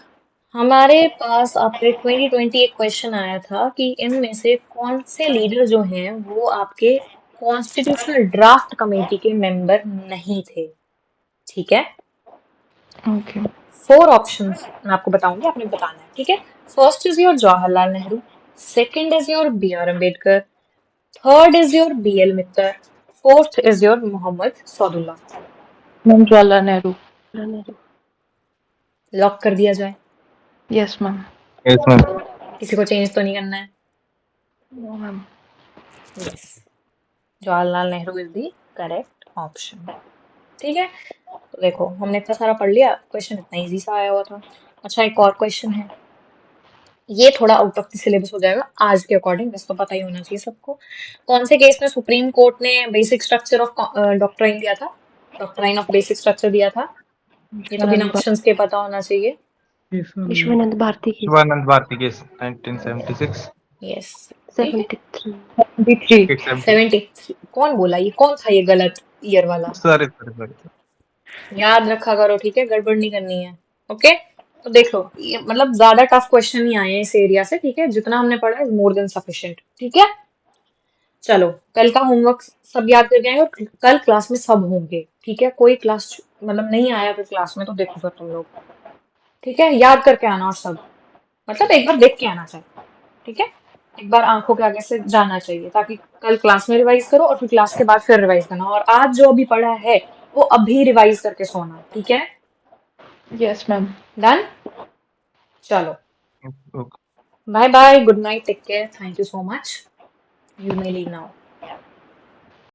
हमारे पास आपके 2020 एक क्वेश्चन आया था कि इनमें से कौन से लीडर जो हैं वो आपके कॉन्स्टिट्यूशनल ड्राफ्ट कमेटी के मेंबर नहीं थे, ठीक है? ओके। 4 ऑप्शंस मैं आपको बताऊंगी, आपने बताना है, ठीक है? First is your Jawaharlal Nehru, second is your B R Ambedkar, third is your B L Mitter, fourth is your Mohammad Saadulla. Ma'am Jawaharlal Nehru. Lock कर दिया जाए? Yes ma'am. Yes ma'am. किसी को चेंज तो नहीं करना है? No ma'am. Yes, Jawaharlal Nehru is the correct option, ठीक है? तो देखो, हमने इतना सारा पढ़ लिया, क्वेश्चन इतना इजी सा आया हुआ था। अच्छा, एक और क्वेश्चन है, ये थोड़ा आउट ऑफ द सिलेबस हो जाएगा आज के अकॉर्डिंग, वैसे तो पता ही होना चाहिए सबको। कौन से केस में सुप्रीम कोर्ट ने बेसिक स्ट्रक्चर ऑफ डॉक्ट्राइन दिया था? डॉक्ट्राइन ऑफ बेसिक स्ट्रक्चर दिया था? ये तो बिना ऑप्शंस के पता होना चाहिए। विश्वानंद भारती की। शिवानंद भारती केस 1976। यस, 73। 73। 73। कौन बोला? ये कौन था ये गलत ईयर वाला? Sorry sorry sorry. याद रखा करो, ठीक है? गड़बड़ नहीं करनी है, ओके? तो देख लो, ये मतलब ज्यादा टफ क्वेश्चन नहीं आए हैं इस एरिया से, ठीक है? जितना हमने पढ़ा है मोर देन सफिशिएंट, ठीक है? चलो, कल का होमवर्क सब याद करके आएंगे और कल क्लास में सब होंगे, ठीक है? कोई क्लास मतलब नहीं आया फिर क्लास में तो देखो फिर तुम लोग, ठीक है? याद करके आना, और सब मतलब एक बार देख के आना चाहिए, ठीक है? एक बार आंखों के आगे से जाना चाहिए, ताकि कल क्लास में रिवाइज करो और फिर क्लास के बाद फिर रिवाइज करना, और आज जो अभी पढ़ा है वो अभी रिवाइज करके सोना, ठीक है? Yes ma'am. डन? चलो, okay. Bye bye, good night, take care, thank you so much, you may leave now.